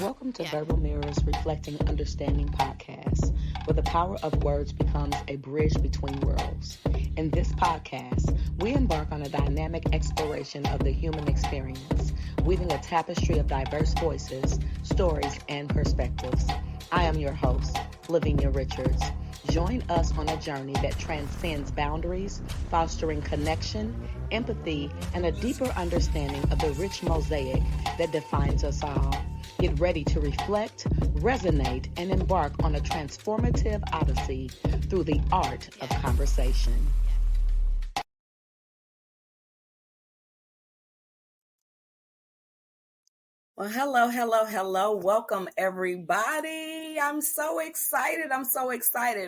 Welcome to Verbal Mirrors Reflecting Understanding podcast, where the power of words becomes a bridge between worlds. In this podcast, we embark on a dynamic exploration of the human experience, weaving a tapestry of diverse voices, stories, and perspectives. I am your host, Lavinia Richards. Join us on a journey that transcends boundaries, fostering connection, empathy, and a deeper understanding of the rich mosaic that defines us all. Get ready to reflect, resonate, and embark on a transformative odyssey through the art of conversation. Well, hello. Welcome, everybody. I'm so excited.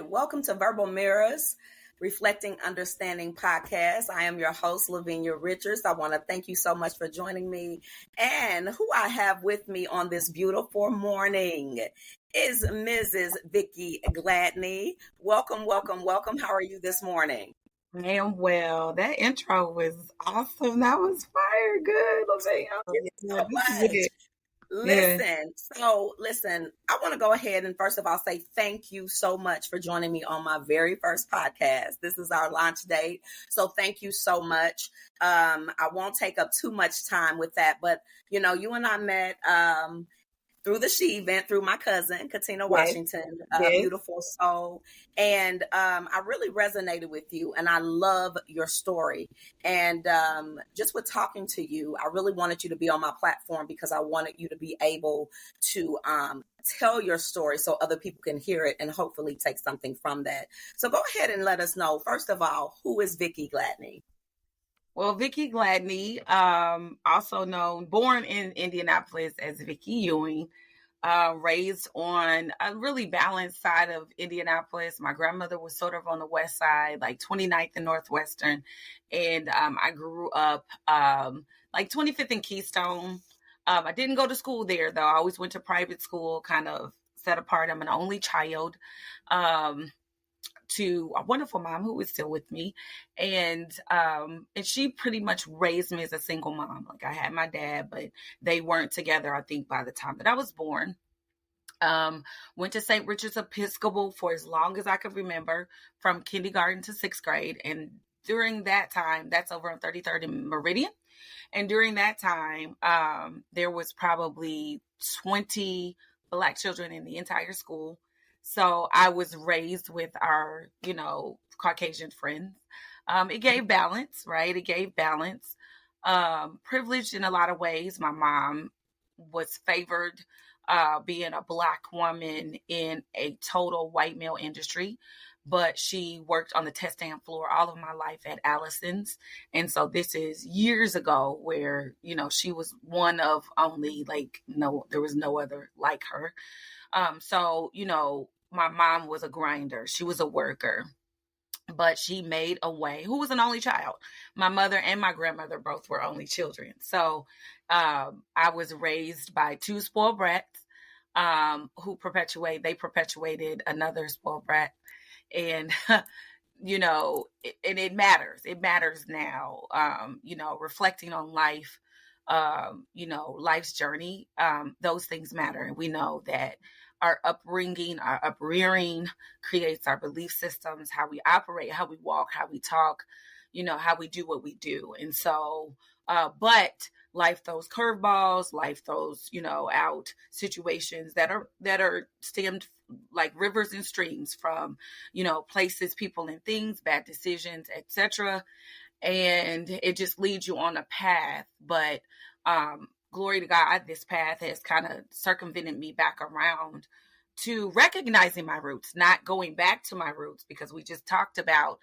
Welcome to Verbal Mirrors, Reflecting Understanding podcast. I am your host, Lavinia Richards. I want to thank you so much for joining me. And who I have with me on this beautiful morning is Mrs. Vicki Gladney. Welcome. How are you this morning? I am well. That intro was awesome. That was fire. Good, Lavinia. Listen, I want to go ahead and first of all say thank you so much for joining me on my very first podcast. This is our launch date. So thank you so much. I won't take up too much time with that, but you and I met through the She event, through my cousin, Katina Washington, beautiful soul. And I really resonated with you, and I love your story. And just with talking to you, I really wanted you to be on my platform because I wanted you to be able to tell your story so other people can hear it and hopefully take something from that. So go ahead and let us know, first of all, who is Vicki Gladney? Well, Vicki Gladney, also known, born in Indianapolis as Vicki Ewing, raised on a really balanced side of Indianapolis. My grandmother was sort of on the west side, like 29th and Northwestern. And I grew up like 25th and Keystone. I didn't go to school there, though. I always went to private school, kind of set apart. I'm an only child. To a wonderful mom who is still with me. And she pretty much raised me as a single mom. Like I had my dad, but they weren't together, I think, by the time that I was born. Went to St. Richard's Episcopal for as long as I could remember, from kindergarten to sixth grade. And during that time, that's over on 33rd and Meridian. And during that time, there was probably 20 Black children in the entire school. So I was raised with our, Caucasian friends. It gave balance, right? It gave balance. Privileged in a lot of ways. My mom was favored being a Black woman in a total white male industry, but she worked on the test stand floor all of my life at Allison's. And so this is years ago where, she was one of only, there was no other like her. My mom was a grinder. She was a worker, but she made a way. Who was an only child? My mother and my grandmother both were only children. So I was raised by two spoiled brats who perpetuated another spoiled brat. And, and it matters. It matters now, reflecting on life, life's journey. Those things matter. And we know that our upbringing, our uprearing creates our belief systems, how we operate, how we walk, how we talk, how we do what we do. And so, but life throws curveballs, life throws, out situations that are stemmed like rivers and streams from, places, people, and things, bad decisions, etc. And it just leads you on a path. But glory to God, this path has kind of circumvented me back around to recognizing my roots, not going back to my roots, because we just talked about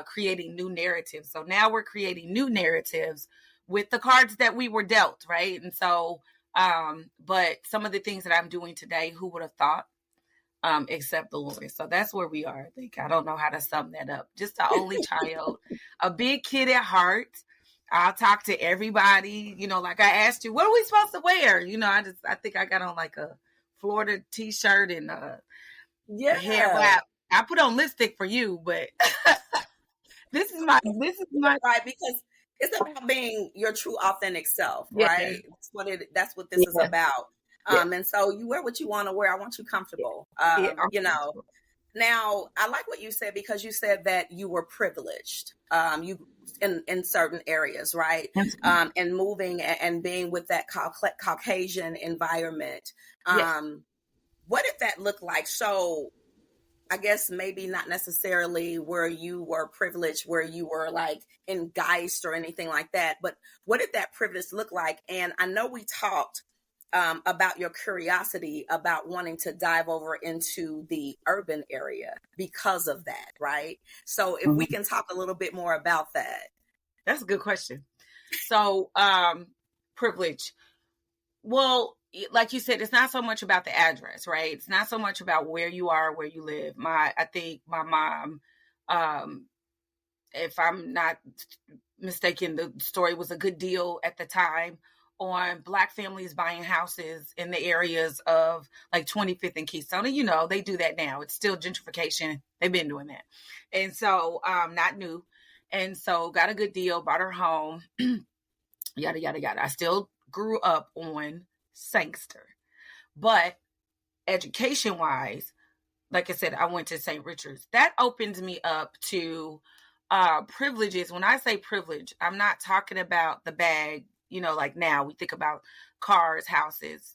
creating new narratives. So now we're creating new narratives with the cards that we were dealt, right? And so, but some of the things that I'm doing today, who would have thought, except the Lord. So that's where we are. I think I don't know how to sum that up. Just an only child, a big kid at heart. I'll talk to everybody, like I asked you, what are we supposed to wear? I think I got on like a Florida t-shirt and a hair wrap. I put on lipstick for you, but this is my right, because it's about being your true authentic self, right? That's what this is about. And so you wear what you want to wear. I want you comfortable. You know, now I like what you said, because you said that you were privileged. You in certain areas, right? And moving and being with that Caucasian environment. What did that look like? So I guess maybe not necessarily where you were privileged, where you were like in Geist or anything like that, but what did that privilege look like? And I know we talked about your curiosity about wanting to dive over into the urban area because of that, right? So if we can talk a little bit more about that. That's a good question. So, privilege. Well, like you said, it's not so much about the address, right? It's not so much about where you are, where you live. I think my mom, if I'm not mistaken, the story was a good deal at the time on Black families buying houses in the areas of like 25th and Keystone. And, you know, they do that now. It's still gentrification. They've been doing that. And so, not new. And so got a good deal, bought her home, yada, yada, yada. I still grew up on Sangster. But education-wise, like I said, I went to St. Richard's. That opened me up to privileges. When I say privilege, I'm not talking about the bag, you know, like now we think about cars, houses.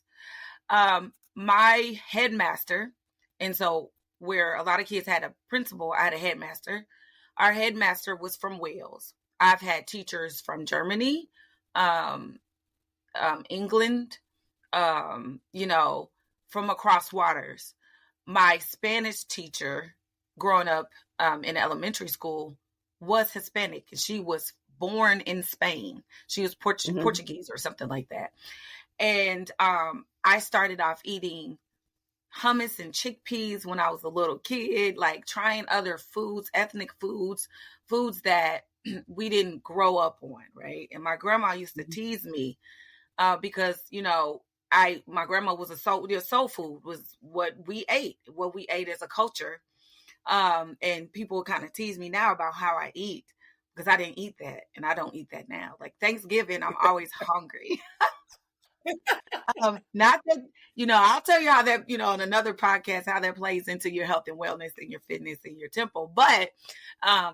My headmaster, and so where a lot of kids had a principal, I had a headmaster. Our headmaster was from Wales. I've had teachers from Germany, England, you know, from across waters. My Spanish teacher growing up in elementary school was Hispanic, and she was born in Spain. She was Portuguese or something like that. And I started off eating hummus and chickpeas when I was a little kid, like trying other foods, ethnic foods that we didn't grow up on, right? And my grandma used to tease me because, you know, my grandma was soul food was what we ate as a culture. And people kind of tease me now about how I eat because I didn't eat that, and I don't eat that now. Like Thanksgiving, I'm always hungry. Not that, you know, I'll tell you how that, you know, on another podcast, how that plays into your health and wellness and your fitness and your temple. But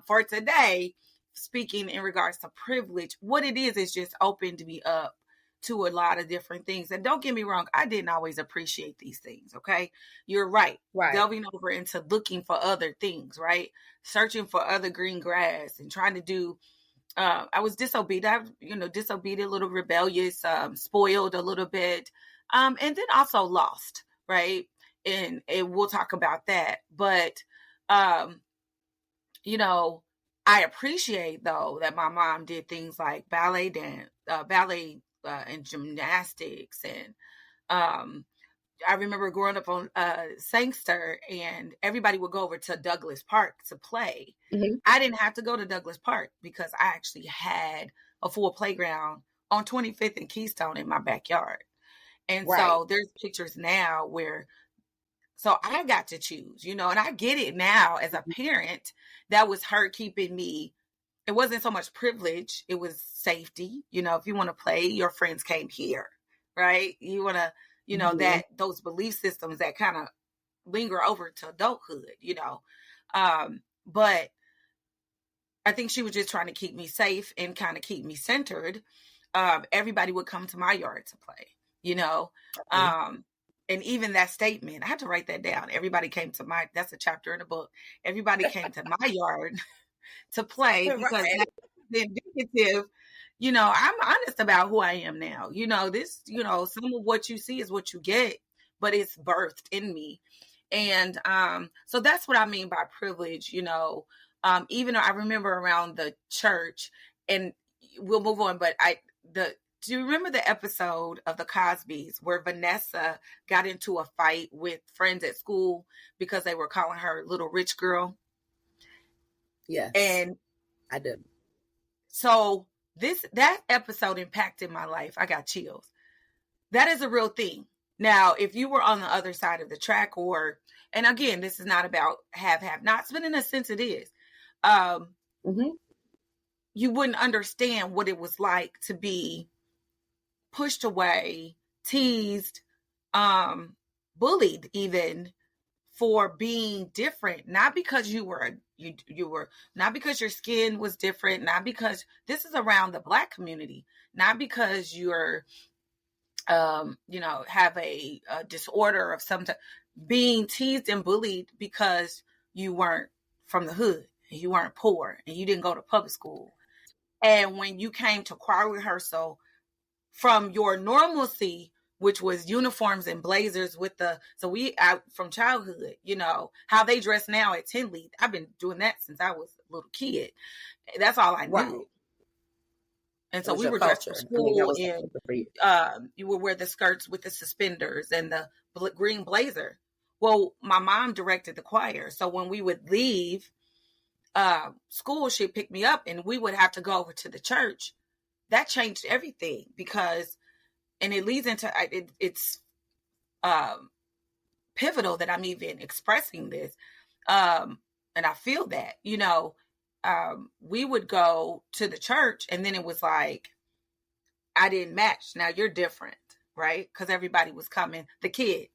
for today, speaking in regards to privilege, what it is just opened me up to a lot of different things. And don't get me wrong, I didn't always appreciate these things. Okay. You're right. Delving over into looking for other things, right? Searching for other green grass and trying to do, I was disobedient, a little rebellious, spoiled a little bit. And then also lost, right? And we'll talk about that. But, you know, I appreciate though that my mom did things like ballet and gymnastics. And I remember growing up on Sangster, and everybody would go over to Douglas Park to play. I didn't have to go to Douglas Park because I actually had a full playground on 25th and Keystone in my backyard. And so there's pictures now where, so I got to choose, you know, and I get it now as a parent. That was her keeping me. It wasn't so much privilege. It was safety. You know, if you want to play, your friends came here, right? You want to, you know, that those belief systems that kind of linger over to adulthood, you know. But I think she was just trying to keep me safe and kind of keep me centered. Everybody would come to my yard to play, you know. And even that statement, I had to write that down. Everybody came to that's a chapter in the book. Everybody came to my yard to play because that's indicative. You know, I'm honest about who I am now. You know, this, you know, some of what you see is what you get, but it's birthed in me. And so that's what I mean by privilege, you know. Even though I remember around the church, and we'll move on, but do you remember the episode of the Cosbys where Vanessa got into a fight with friends at school because they were calling her little rich girl? Yes. And I did. So that episode impacted my life. I got chills. That is a real thing. Now, if you were on the other side of the track, and again, this is not about have nots, but in a sense it is. You wouldn't understand what it was like to be pushed away, teased, bullied even for being different, not because you were not because your skin was different, not because this is around the Black community, not because you're have a disorder of some type, being teased and bullied because you weren't from the hood and you weren't poor and you didn't go to public school. And when you came to choir rehearsal, from your normalcy, which was uniforms and blazers with from childhood, how they dress now at Tinley, I've been doing that since I was a little kid. That's all I knew. And so we were dressed for school, you would wear the skirts with the suspenders and the green blazer. Well, my mom directed the choir. So when we would leave school, she'd pick me up and we would have to go over to the church. That changed everything and it leads into, it's pivotal that I'm even expressing this. And I feel that, we would go to the church and then it was like, I didn't match. Now you're different, right? Because everybody was coming, the kids.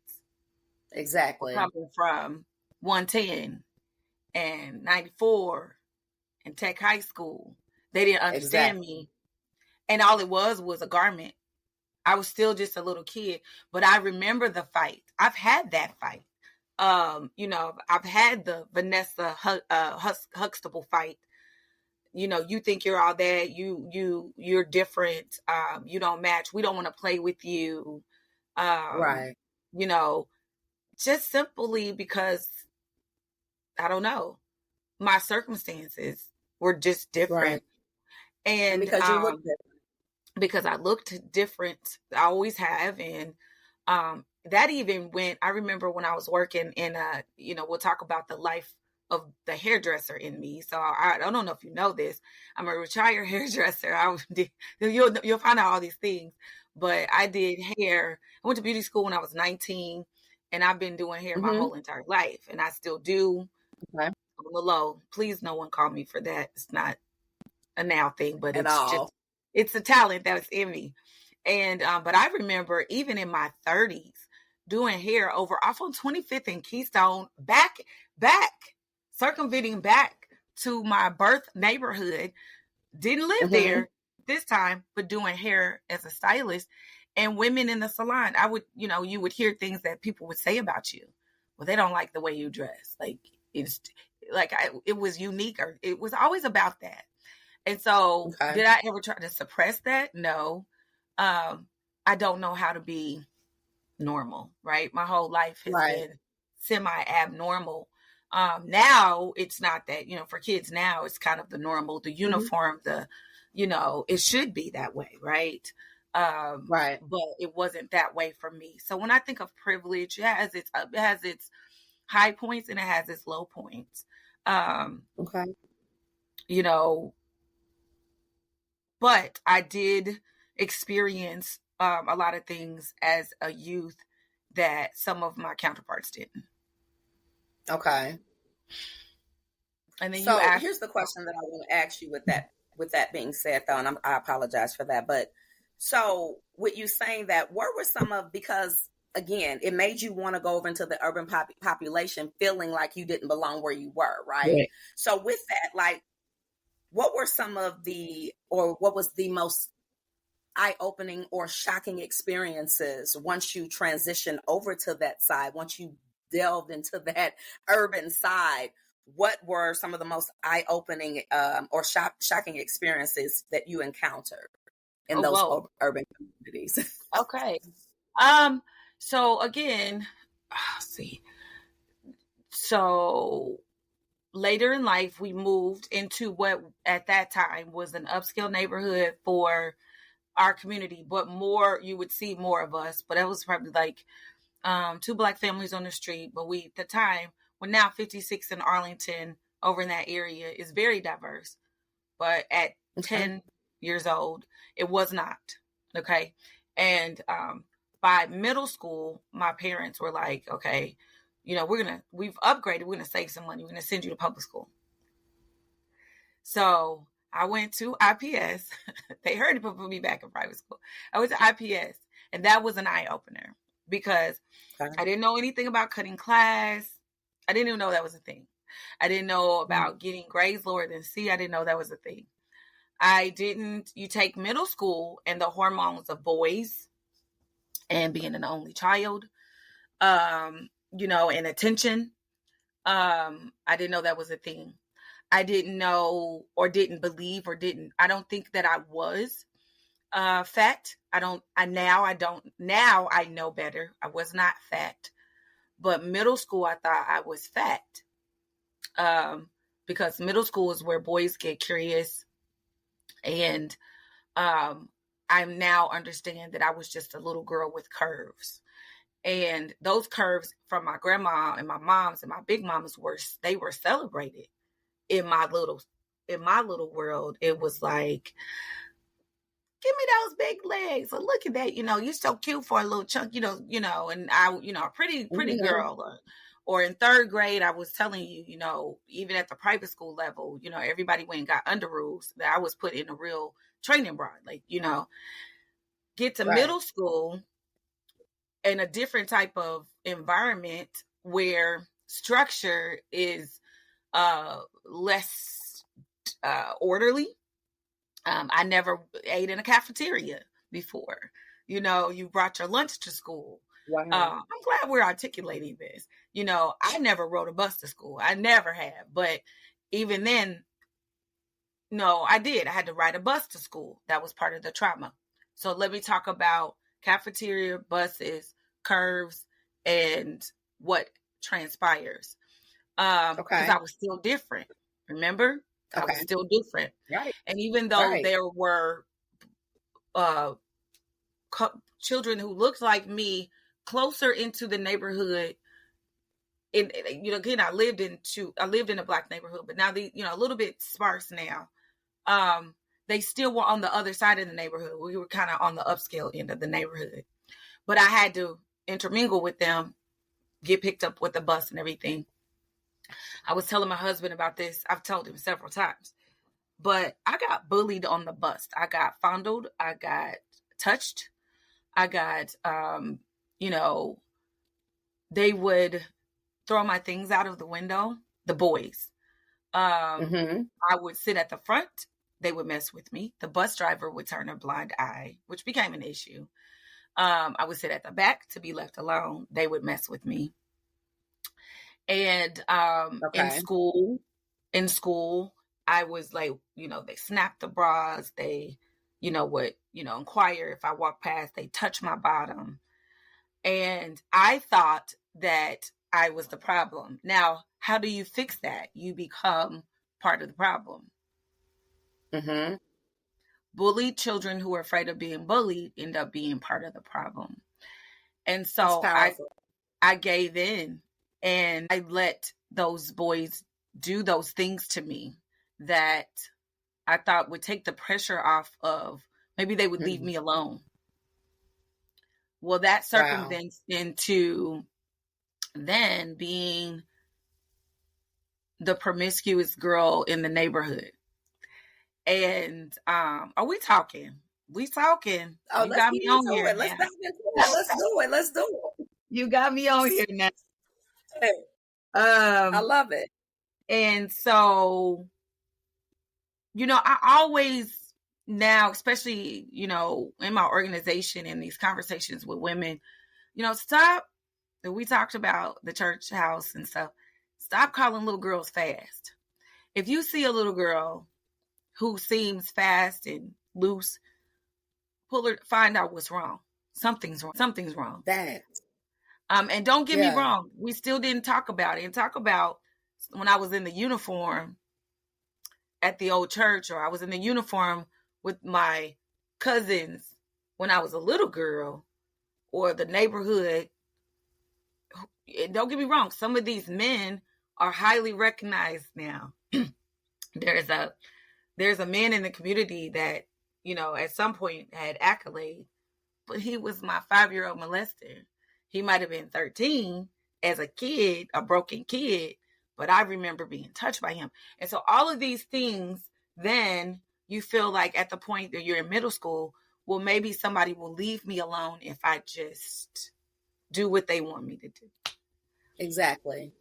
Exactly. Coming from 110 and 94 and Tech High School. They didn't understand me. And all it was a garment. I was still just a little kid, but I remember the fight. I've had that fight. I've had the Vanessa Huxtable fight. You think you're all that. You're different. You don't match. We don't want to play with you. Right. Just simply because, I don't know, my circumstances were just different. Right. And because you look different. Because I looked different. I always have. And that even went, I remember when I was working in we'll talk about the life of the hairdresser in me. So I don't know if you know this. I'm a retired hairdresser. You'll find out all these things. But I did hair. I went to beauty school when I was 19. And I've been doing hair my whole entire life. And I still do. Okay. On the low. Please, no one call me for that. It's not a now thing, but it's a talent that's in me. And but I remember even in my 30s doing hair off on 25th and Keystone, back, circumventing back to my birth neighborhood. Didn't live there this time, but doing hair as a stylist. And women in the salon, I would, you would hear things that people would say about you. Well, they don't like the way you dress. Like it was unique, or it was always about that. And so did I ever try to suppress that? No. I don't know how to be normal, right? My whole life has been semi-abnormal. Now it's not that, for kids now, it's kind of the normal, the uniform, it should be that way, right? But it wasn't that way for me. So when I think of privilege, it has its high points and it has its low points. But I did experience a lot of things as a youth that some of my counterparts didn't. Okay. And then here's the question that I want to ask you with that being said, though, and I apologize for that. But so with you saying that, because again, it made you want to go over into the urban population feeling like you didn't belong where you were, right? So with that, what were what was the most eye-opening or shocking experiences once you transitioned over to that side, once you delved into that urban side? What were some of the most eye-opening or shocking experiences that you encountered in those urban communities? Okay. So again, see. So later in life, we moved into what at that time was an upscale neighborhood for our community, but you would see more of us. But it was probably like 2 Black families on the street. But at the time, we're now 56 in Arlington, over in that area, is very diverse. But at 10 years old, it was not. Okay. And by middle school, my parents were like, okay, we've upgraded. We're going to save some money. We're going to send you to public school. So I went to IPS. They heard to put me back in private school. I went to IPS, and that was an eye opener. because I didn't know anything about cutting class. I didn't even know that was a thing. I didn't know about getting grades lower than C. I didn't know that was a thing. You take middle school and the hormones of boys and being an only child, and attention. I didn't know that was a thing. I didn't know or didn't believe I don't think that I was fat. Now I know better. I was not fat, but middle school, I thought I was fat. Because middle school is where boys get curious, and I now understand that I was just a little girl with curves, and those curves from my grandma and my moms and my big mamas were celebrated in my little world. It was like, give me those big legs, or look at that, you're so cute for a little chunk, and I, a pretty girl. Or in third grade, I was telling you, even at the private school level, everybody went and got underoos, that I was put in a real training bra, get to middle school in a different type of environment where structure is less orderly. I never ate in a cafeteria before. You brought your lunch to school. Wow. I'm glad we're articulating this. I never rode a bus to school. I never have. But even then, no, I did. I had to ride a bus to school. That was part of the trauma. So let me talk about cafeteria, buses, curves, and what transpires. Because I was still different. Remember? I was still different. Right. And even though there were children who looked like me closer into the neighborhood, again, I lived in a Black neighborhood, but now a little bit sparse now. They still were on the other side of the neighborhood. We were kind of on the upscale end of the neighborhood, but I had to intermingle with them, get picked up with the bus and everything. I was telling my husband about this. I've told him several times, but I got bullied on the bus. I got fondled. I got touched. I got, they would throw my things out of the window, the boys. I would sit at the front. They would mess with me. The bus driver would turn a blind eye, which became an issue. I would sit at the back to be left alone. They would mess with me. And in school, I was like, they snapped the bras. They, would, inquire if I walked past, they touch my bottom. And I thought that I was the problem. Now, how do you fix that? You become part of the problem. Mm-hmm. Bullied children who are afraid of being bullied end up being part of the problem. And so I gave in, and I let those boys do those things to me that I thought would take the pressure off of, maybe they would leave me alone. Well, that circumvents into then being the promiscuous girl in the neighborhood. And are we talking? We talking. Oh, you got me on here. Let's dive into it. Let's do it. You got me on here now. Hey, I love it. And so, I always now, especially, in my organization and these conversations with women, stop. We talked about the church house and stuff. Stop calling little girls fast. If you see a little girl who seems fast and loose, pull her, find out what's wrong. Something's wrong. And don't get me wrong. We still didn't talk about it. And talk about when I was in the uniform at the old church, or I was in the uniform with my cousins when I was a little girl, or the neighborhood. And don't get me wrong. Some of these men are highly recognized now. There's a man in the community that, at some point had accolade, but he was my 5-year-old molester. He might have been 13 as a kid, a broken kid, but I remember being touched by him. And so all of these things, then you feel like at the point that you're in middle school, well, maybe somebody will leave me alone if I just do what they want me to do. Exactly.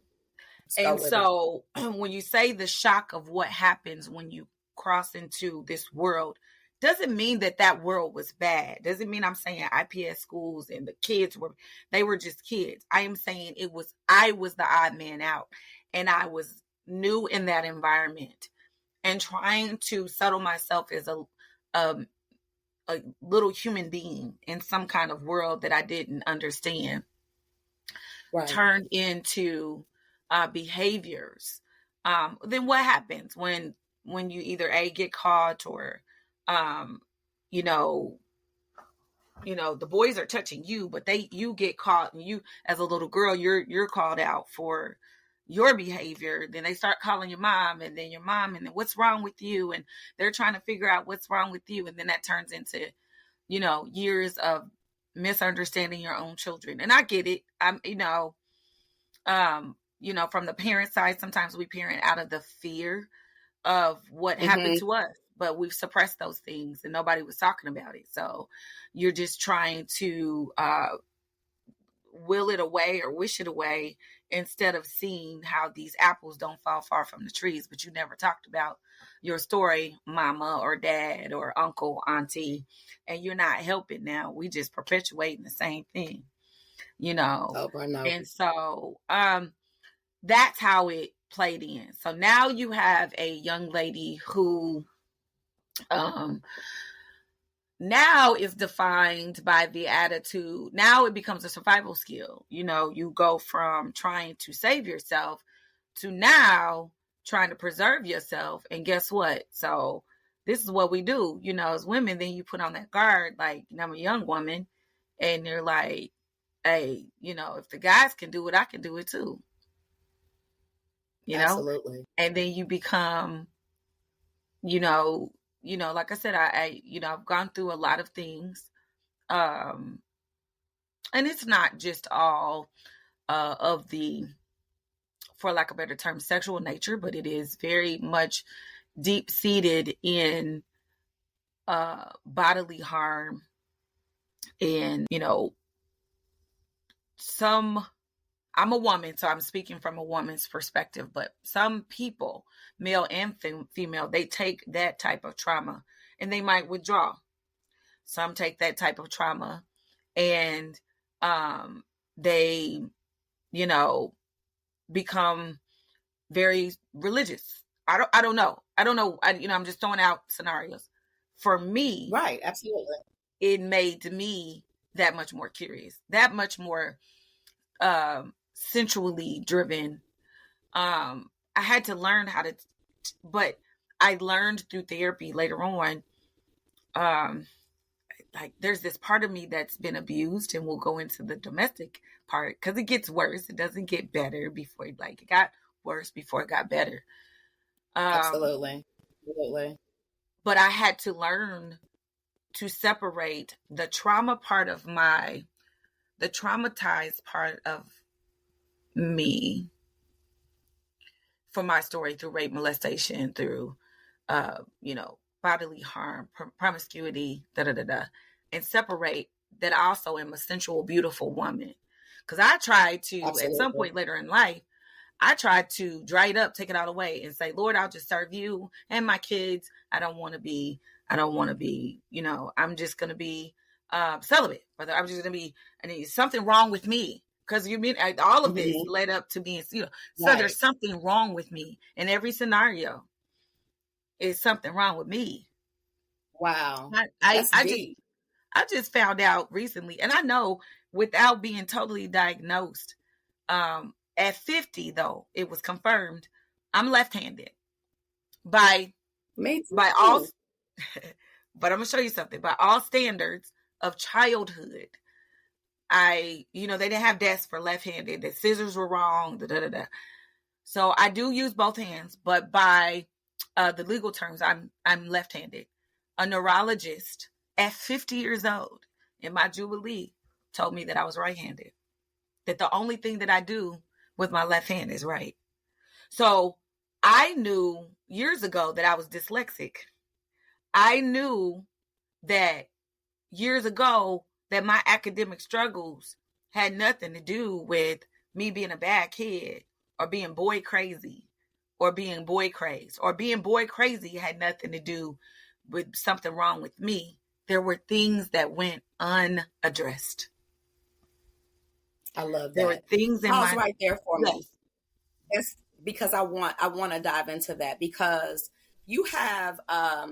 And so when you say the shock of what happens when you cross into this world, doesn't mean that world was bad. Doesn't mean I'm saying IPS schools and the kids they were just kids. I am saying I was the odd man out, and I was new in that environment and trying to settle myself as a little human being in some kind of world that I didn't understand. Right. Turned into behaviors. Then what happens when you either get caught or the boys are touching you, but you get caught, and you as a little girl you're called out for your behavior. Then they start calling your mom, and then what's wrong with you, and they're trying to figure out what's wrong with you, and then that turns into years of misunderstanding your own children. And I get it. I'm from the parent side, sometimes we parent out of the fear of what happened to us, but we've suppressed those things and nobody was talking about it. So you're just trying to will it away or wish it away, instead of seeing how these apples don't fall far from the trees. But you never talked about your story, mama or dad or uncle, auntie, and you're not helping now. We just perpetuating the same thing, Oh, I know. And so that's how it played in. So now you have a young lady who now is defined by the attitude. Now it becomes a survival skill. You go from trying to save yourself to now trying to preserve yourself. And guess what? So this is what we do, as women. Then you put on that guard, like, I'm a young woman, and you're like, hey, if the guys can do it, I can do it too. Absolutely. And then you become, like I said, I've gone through a lot of things. And it's not just all of the, for lack of a better term, sexual nature, but it is very much deep seated in bodily harm. And, I'm a woman, so I'm speaking from a woman's perspective, but some people, male and female, they take that type of trauma and they might withdraw. Some take that type of trauma and they, become very religious. I don't know. I'm just throwing out scenarios. For me, right, absolutely, it made me that much more curious, that much more sensually driven. I had to learn how to, but I learned through therapy later on, like there's this part of me that's been abused, and we'll go into the domestic part because it gets worse. It doesn't get better before it got worse before it got better. Absolutely. But I had to learn to separate the trauma part of the traumatized part of me from my story through rape, molestation, through, bodily harm, promiscuity, and separate that I also am a sensual, beautiful woman. Because I tried to, Absolutely. At some point later in life, I tried to dry it up, take it all away, and say, Lord, I'll just serve you and my kids. I don't want to be, I'm just going to be celibate. But I'm just going to be, and there's something wrong with me. Because all of this led up to being, so right. There's something wrong with me in every scenario. Is something wrong with me. Wow. I just found out recently, and I know without being totally diagnosed, at 50 though, it was confirmed I'm left-handed by all, but I'm gonna show you something. By all standards of childhood, they didn't have desks for left-handed. The scissors were wrong. So I do use both hands, but by the legal terms, I'm left-handed. A neurologist at 50 years old in my Jubilee told me that I was right-handed. That the only thing that I do with my left hand is right. So I knew years ago that I was dyslexic. I knew that years ago that my academic struggles had nothing to do with me being a bad kid or being boy crazy or being boy crazed, or being boy crazy had nothing to do with something wrong with me. There were things that went unaddressed. I love that. There were things in Pause my right there for yes. me. That's because I want to dive into that, because you have a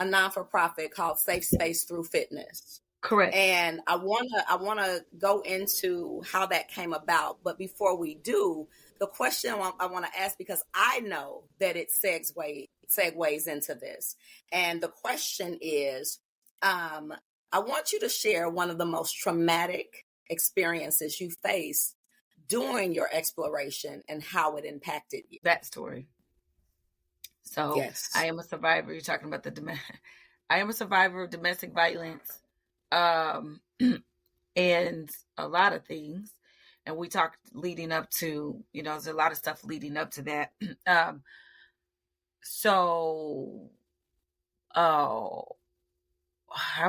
non-for-profit called Safe Space Through Fitness. Correct. And I wanna go into how that came about. But before we do, the question I want to ask, because I know that it segues into this, and the question is, I want you to share one of the most traumatic experiences you faced during your exploration and how it impacted you. That story. So Yes. I am a survivor. You're talking about I am a survivor of domestic violence, and a lot of things. And we talked leading up to, there's a lot of stuff leading up to that. How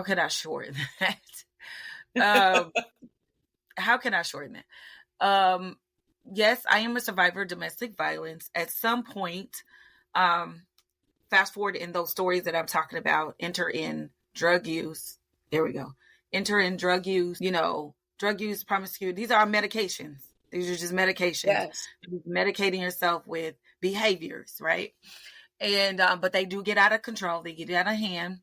could I shorten that? How can I shorten that? Yes, I am a survivor of domestic violence. At some point, fast forward in those stories that I'm talking about, enter in drug use. There we go. Enter in drug use, drug use, promiscuity. These are medications. These are just medications. Yes. You're medicating yourself with behaviors, right? And, but they do get out of control. They get out of hand.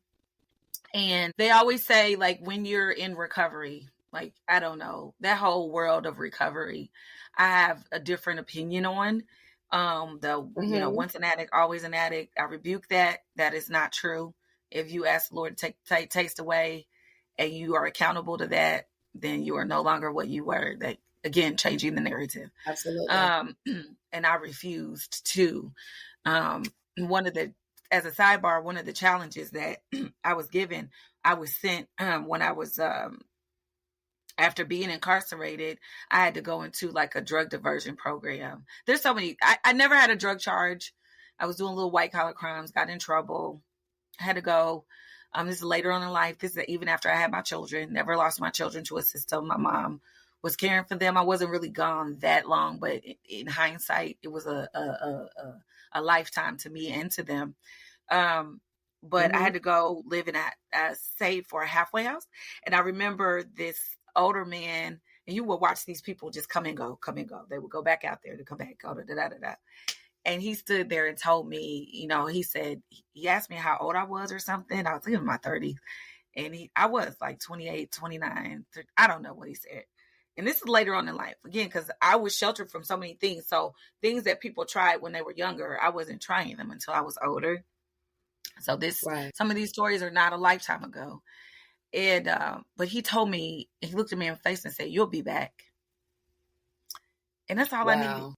And they always say, like, when you're in recovery, like, I don't know, that whole world of recovery, I have a different opinion on. Once an addict, always an addict. I rebuke that. That is not true. If you ask the Lord to take taste away and you are accountable to that, then you are no longer what you were. That, again, changing the narrative. Absolutely. And I refused to. As a sidebar, one of the challenges that I was given, I was sent when I was, after being incarcerated, I had to go into like a drug diversion program. There's so many, I never had a drug charge. I was doing little white collar crimes, got in trouble. I had to go. This is later on in life. This is even after I had my children, never lost my children to a system. My mom was caring for them. I wasn't really gone that long, but in hindsight, it was a lifetime to me and to them. But I had to go live in save for a halfway house. And I remember this older man, and you would watch these people just come and go. They would go back out there to come back, go da da da da. And he stood there and told me, he said, he asked me how old I was or something. I was in my 30s. And I was like 28, 29. I don't know what he said. And this is later on in life, again, because I was sheltered from so many things. So things that people tried when they were younger, I wasn't trying them until I was older. So some of these stories are not a lifetime ago. And, but he told me, he looked at me in the face and said, "You'll be back." And that's all I needed.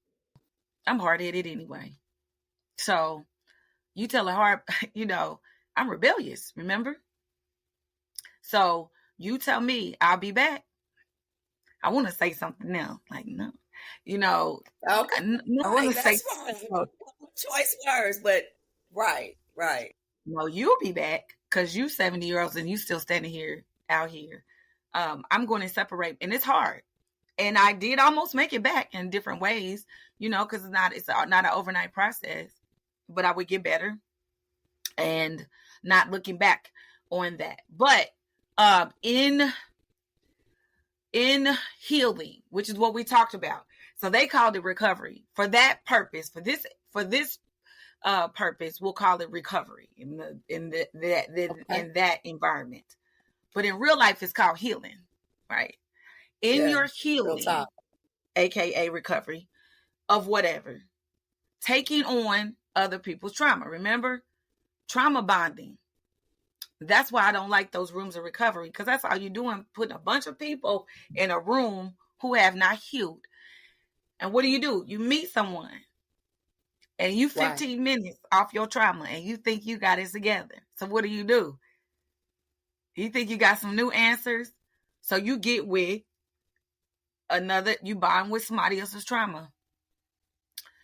I'm hard-headed anyway. So you tell a hard, I'm rebellious, remember? So you tell me I'll be back. I want to say something now. Like, no, okay. I want to say choice words, but right. No, you'll be back because you 70-year-olds and you still standing out here. I'm going to separate, and it's hard. And I did almost make it back in different ways, because it's not an overnight process, but I would get better and not looking back on that. But in healing, which is what we talked about. So they called it recovery for that purpose, for this purpose, we'll call it recovery in that environment. But in real life, it's called healing, right? In your healing, aka recovery of whatever, taking on other people's trauma. Remember, trauma bonding. That's why I don't like those rooms of recovery, because that's all you're doing, putting a bunch of people in a room who have not healed. And what do? You meet someone and you 15 minutes off your trauma and you think you got it together. So what do? You think you got some new answers. So you get with you bond with somebody else's trauma.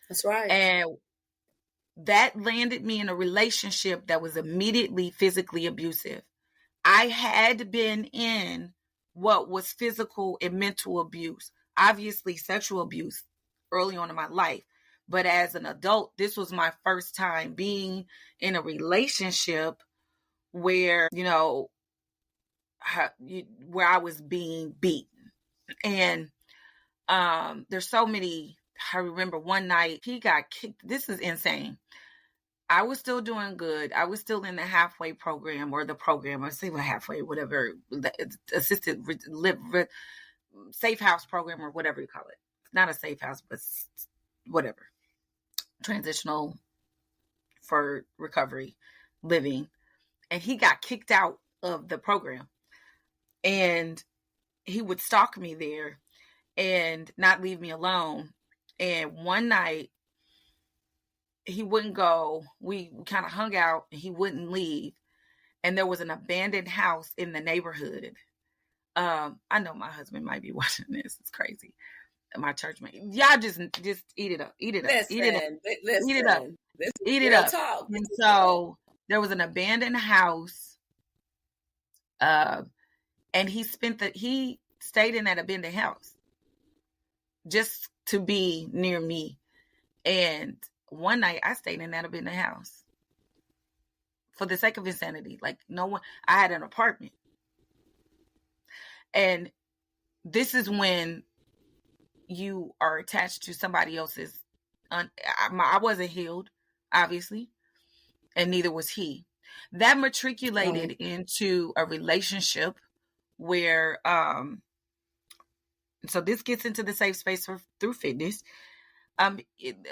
That's right. And that landed me in a relationship that was immediately physically abusive. I had been in what was physical and mental abuse, obviously sexual abuse early on in my life. But as an adult, this was my first time being in a relationship where, where I was being beaten. And there's so many. I remember one night he got kicked. This is insane. I was still doing good. I was still in the halfway program, or the program, or say halfway, whatever, the assisted safe house program, or whatever you call it. Not a safe house, but whatever. Transitional for recovery living. And he got kicked out of the program. And he would stalk me there and not leave me alone. And one night, he wouldn't go. We kind of hung out and he wouldn't leave. And there was an abandoned house in the neighborhood. I know my husband might be watching this. It's crazy. My church mate. Y'all just eat it up. Eat it up. Eat it up. Eat it up. Eat it up. Talk. And so there was an abandoned house. And he stayed in that abandoned house just to be near me. And one night I stayed in that abandoned house for the sake of insanity. Like I had an apartment. And this is when you are attached to somebody else's. I wasn't healed, obviously, and neither was he. That matriculated into a relationship where, so this gets into the safe space through fitness.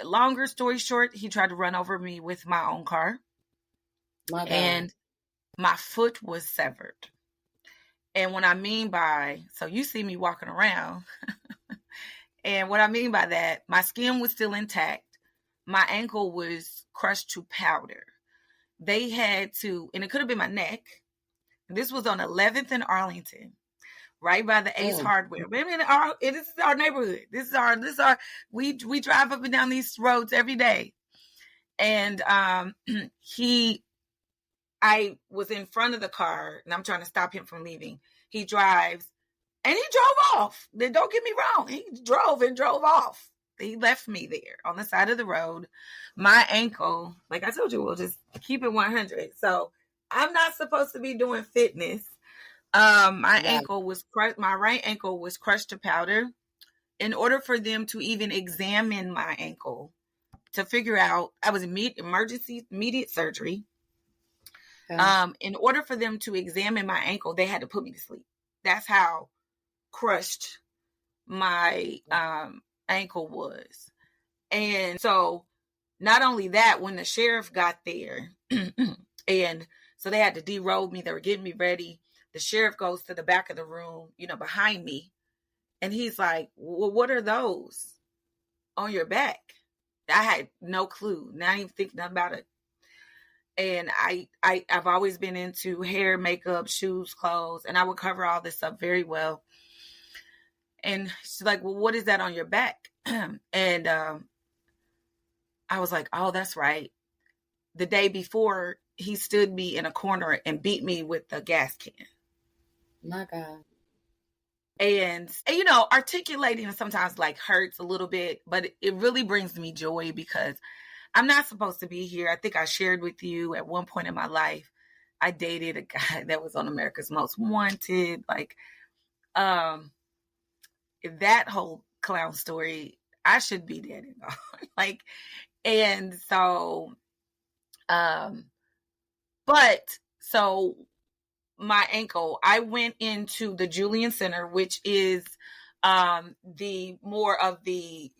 Longer story short, he tried to run over me with my own car. And my foot was severed. And what I mean by, so you see me walking around. And what I mean by that, my skin was still intact. My ankle was crushed to powder. They had to, and it could have been my neck. This was on 11th and Arlington, right by the Ace Hardware. It is our neighborhood. We drive up and down these roads every day. And I was in front of the car and I'm trying to stop him from leaving. He drives and he drove off. Then don't get me wrong. He drove and drove off. He left me there on the side of the road. My ankle, like I told you, we'll just keep it 100. So I'm not supposed to be doing fitness. My ankle was crushed. My right ankle was crushed to powder. In order for them to even examine my ankle to figure out, I was immediate surgery. In order for them to examine my ankle, they had to put me to sleep. That's how crushed my ankle was. And so not only that, when the sheriff got there and so they had to derobe me, they were getting me ready. The sheriff goes to the back of the room, behind me. And he's like, well, what are those on your back? I had no clue. Not even thinking about it. And I've always been into hair, makeup, shoes, clothes, and I would cover all this up very well. And she's like, well, what is that on your back? And I was like, oh, that's right. The day before, he stood me in a corner and beat me with a gas can. My God. And articulating sometimes hurts a little bit, but it really brings me joy because I'm not supposed to be here. I think I shared with you at one point in my life, I dated a guy that was on America's Most Wanted. That whole clown story, I should be dead and gone. And so, so my ankle, I went into the Julian Center, which is the more of the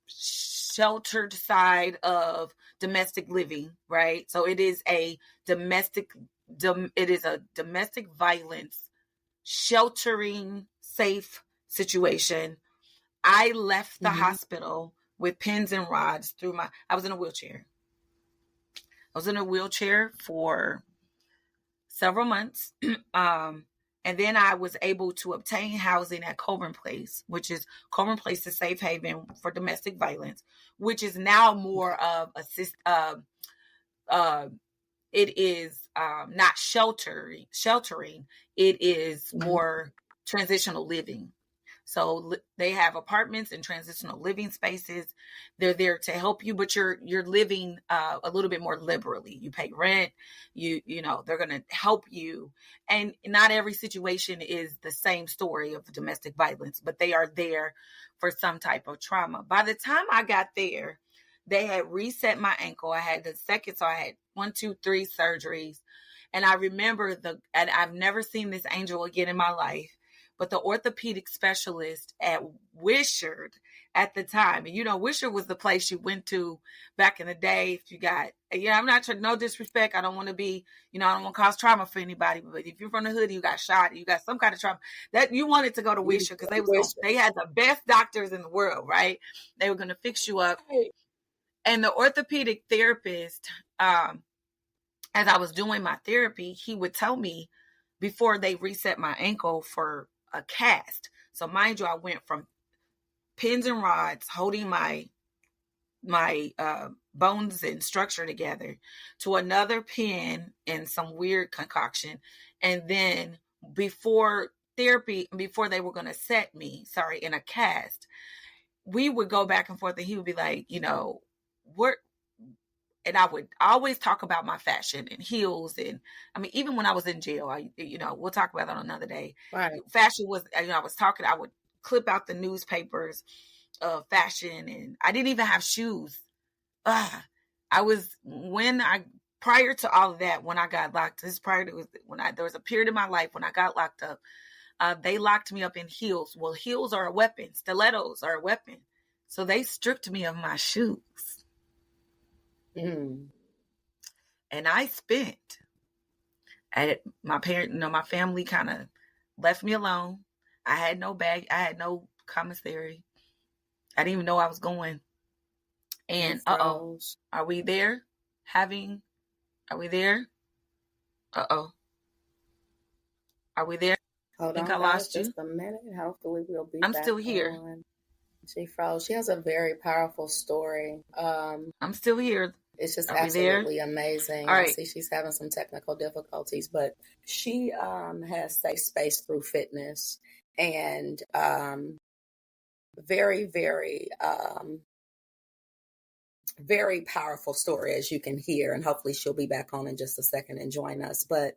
sheltered side of domestic living, right? So it is a domestic violence sheltering safe situation. I left the hospital with pins and rods I was in a wheelchair. I was in a wheelchair for several months. And then I was able to obtain housing at Coburn Place, which is Coburn Place is safe haven for domestic violence, which is now more of it is not sheltering. It is more transitional living. So they have apartments and transitional living spaces. They're there to help you, but you're living a little bit more liberally. You pay rent. You know they're going to help you, and not every situation is the same story of domestic violence, but they are there for some type of trauma. By the time I got there, they had reset my ankle. I had the second, so I had 1, 2, 3 surgeries, and I remember and I've never seen this angel again in my life. But the orthopedic specialist at Wishard at the time, and Wishard was the place you went to back in the day if you got, I'm not trying, no disrespect. I don't want to be, I don't want to cause trauma for anybody. But if you're from the hood, you got shot, you got some kind of trauma, that you wanted to go to Wishard because they had the best doctors in the world, right? They were going to fix you up. And the orthopedic therapist, as I was doing my therapy, he would tell me before they reset my ankle for a cast. So mind you, I went from pins and rods holding my bones and structure together to another pin and some weird concoction. And then before therapy, before they were going to set me, in a cast, we would go back and forth and he would be like, what? And I would always talk about my fashion and heels. And I mean, even when I was in jail, we'll talk about that on another day. Right. Fashion was, I would clip out the newspapers of fashion, and I didn't even have shoes. Prior to all of that, when I got locked, there was a period in my life when I got locked up, they locked me up in heels. Well, heels are a weapon. Stilettos are a weapon. So they stripped me of my shoes. Mm. And I spent my family kind of left me alone. I had no bag. I had no commissary. I didn't even know I was going. And are we there? Are we there? Are we there? Hold on, I lost just a minute. Hopefully we'll be I'm back still here. on. She froze. She has a very powerful story. I'm still here. It's just absolutely amazing. All right. I see she's having some technical difficulties, but she has safe space through fitness, and very, very, very powerful story, as you can hear. And hopefully she'll be back on in just a second and join us. But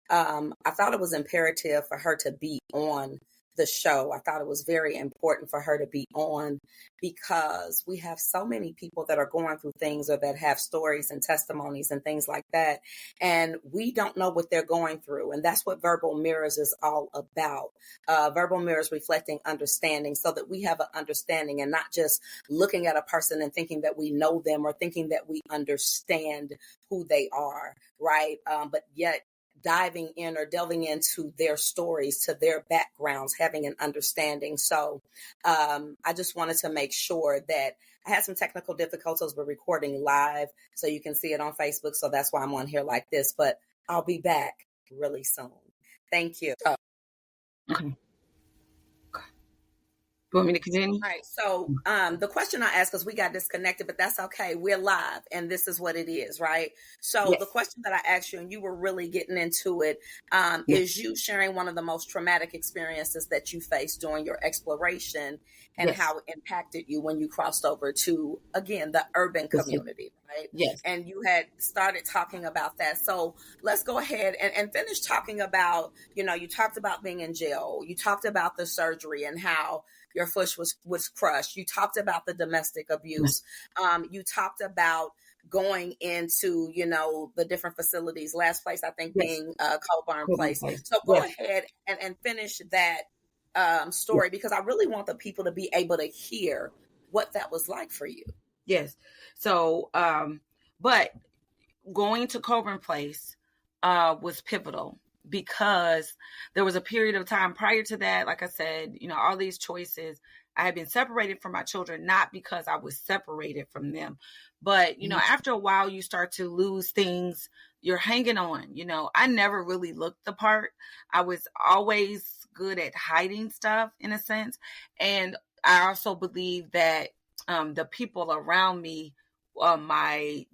I thought it was imperative for her to be on the show. I thought it was very important for her to be on because we have so many people that are going through things or that have stories and testimonies and things like that. And we don't know what they're going through. And that's what Verbal Mirrors is all about. Verbal Mirrors reflecting understanding so that we have an understanding and not just looking at a person and thinking that we know them or thinking that we understand who they are, right? But yet diving in or delving into their stories, to their backgrounds, having an understanding. So I just wanted to make sure that I had some technical difficulties with recording live, so you can see it on Facebook. So that's why I'm on here like this, but I'll be back really soon. Thank you. Okay. You want me to continue? All right. So the question I asked, because we got disconnected, but that's okay. We're live and this is what it is, right? So The question that I asked you, and you were really getting into it, is you sharing one of the most traumatic experiences that you faced during your exploration and how it impacted you when you crossed over to, again, the urban community, right? Yes. And you had started talking about that. So let's go ahead and finish talking about, you talked about being in jail. You talked about the surgery and how your foot was crushed. You talked about the domestic abuse. You talked about going into, the different facilities. Last place, I think, being Coburn Place. So go ahead and finish that story, because I really want the people to be able to hear what that was like for you. Yes. So, but going to Coburn Place was pivotal, because there was a period of time prior to that, like I said, all these choices, I had been separated from my children, not because I was separated from them, but, after a while you start to lose things, you're hanging on, I never really looked the part. I was always good at hiding stuff in a sense. And I also believe that the people around me my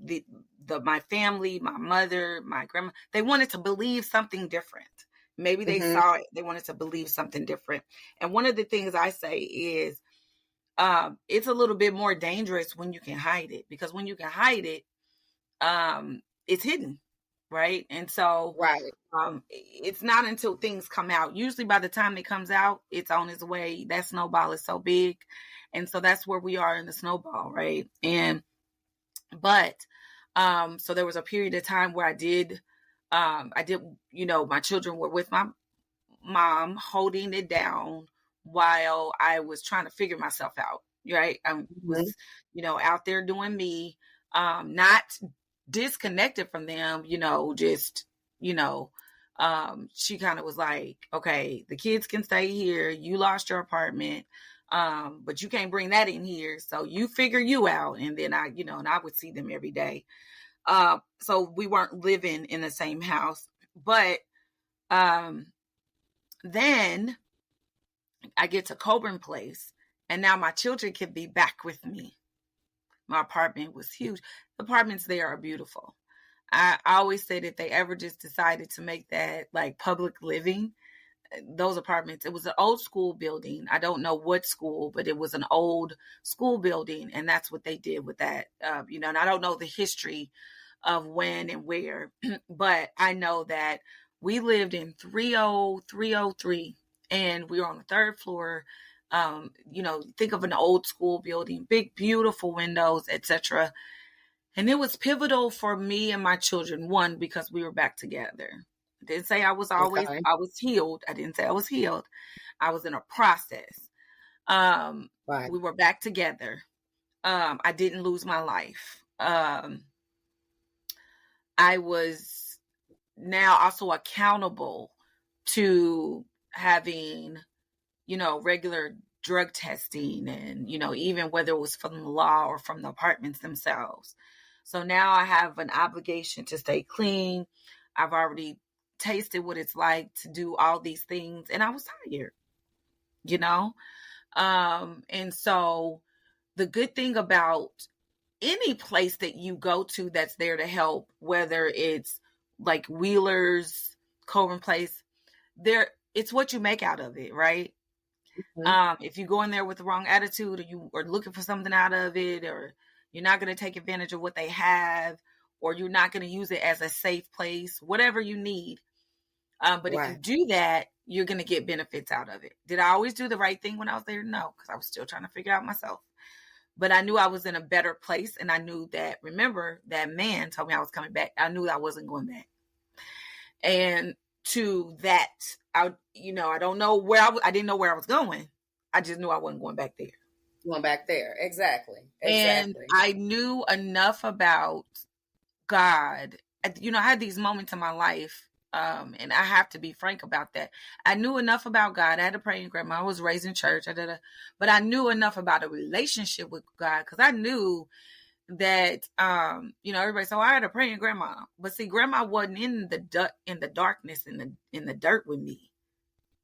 family, my mother, my grandma, they wanted to believe something different. Maybe they Mm-hmm. saw it. They wanted to believe something different. And one of the things I say is, it's a little bit more dangerous when you can hide it, because when you can hide it, it's hidden, right? And so, Right. it's not until things come out. Usually by the time it comes out, it's on its way. That snowball is so big. And so that's where we are in the snowball, right? So there was a period of time where I did, my children were with my mom holding it down while I was trying to figure myself out, right? I was, out there doing me, not disconnected from them, just, she kind of was like, okay, the kids can stay here. You lost your apartment. But you can't bring that in here. So you figure you out. And then and I would see them every day. So we weren't living in the same house, but, then I get to Coburn Place, and now my children can be back with me. My apartment was huge. The apartments there are beautiful. I always said if they ever just decided to make that like public living, those apartments, it was an old school building. I don't know what school, but it was an old school building. And that's what they did with that, and I don't know the history of when and where, but I know that we lived in 30303 and we were on the third floor. Think of an old school building, big, beautiful windows, etc. And it was pivotal for me and my children. One, because we were back together. I didn't say I was healed. I didn't say I was healed. I was in a process. Right. We were back together. I didn't lose my life. I was now also accountable to having, regular drug testing and, even whether it was from the law or from the apartments themselves. So now I have an obligation to stay clean. I've already tasted what it's like to do all these things, and I was tired, and so the good thing about any place that you go to that's there to help, whether it's like Wheeler's, Coburn Place, it's what you make out of it, right? If you go in there with the wrong attitude, or you are looking for something out of it, or you're not going to take advantage of what they have, or you're not going to use it as a safe place, whatever you need. But if you do that, you're going to get benefits out of it. Did I always do the right thing when I was there? No, because I was still trying to figure out myself. But I knew I was in a better place. And I knew that, remember, that man told me I was coming back. I knew I wasn't going back. And to that, I don't know where I didn't know where I was going. I just knew I wasn't going back there. Going back there. Exactly. And I knew enough about God. I had these moments in my life, and I have to be frank about that. I knew enough about God. I had a praying grandma. I was raised in church. But I knew enough about a relationship with God, because I knew that, everybody said, I had a praying grandma. But see, grandma wasn't in the darkness, in the dirt with me.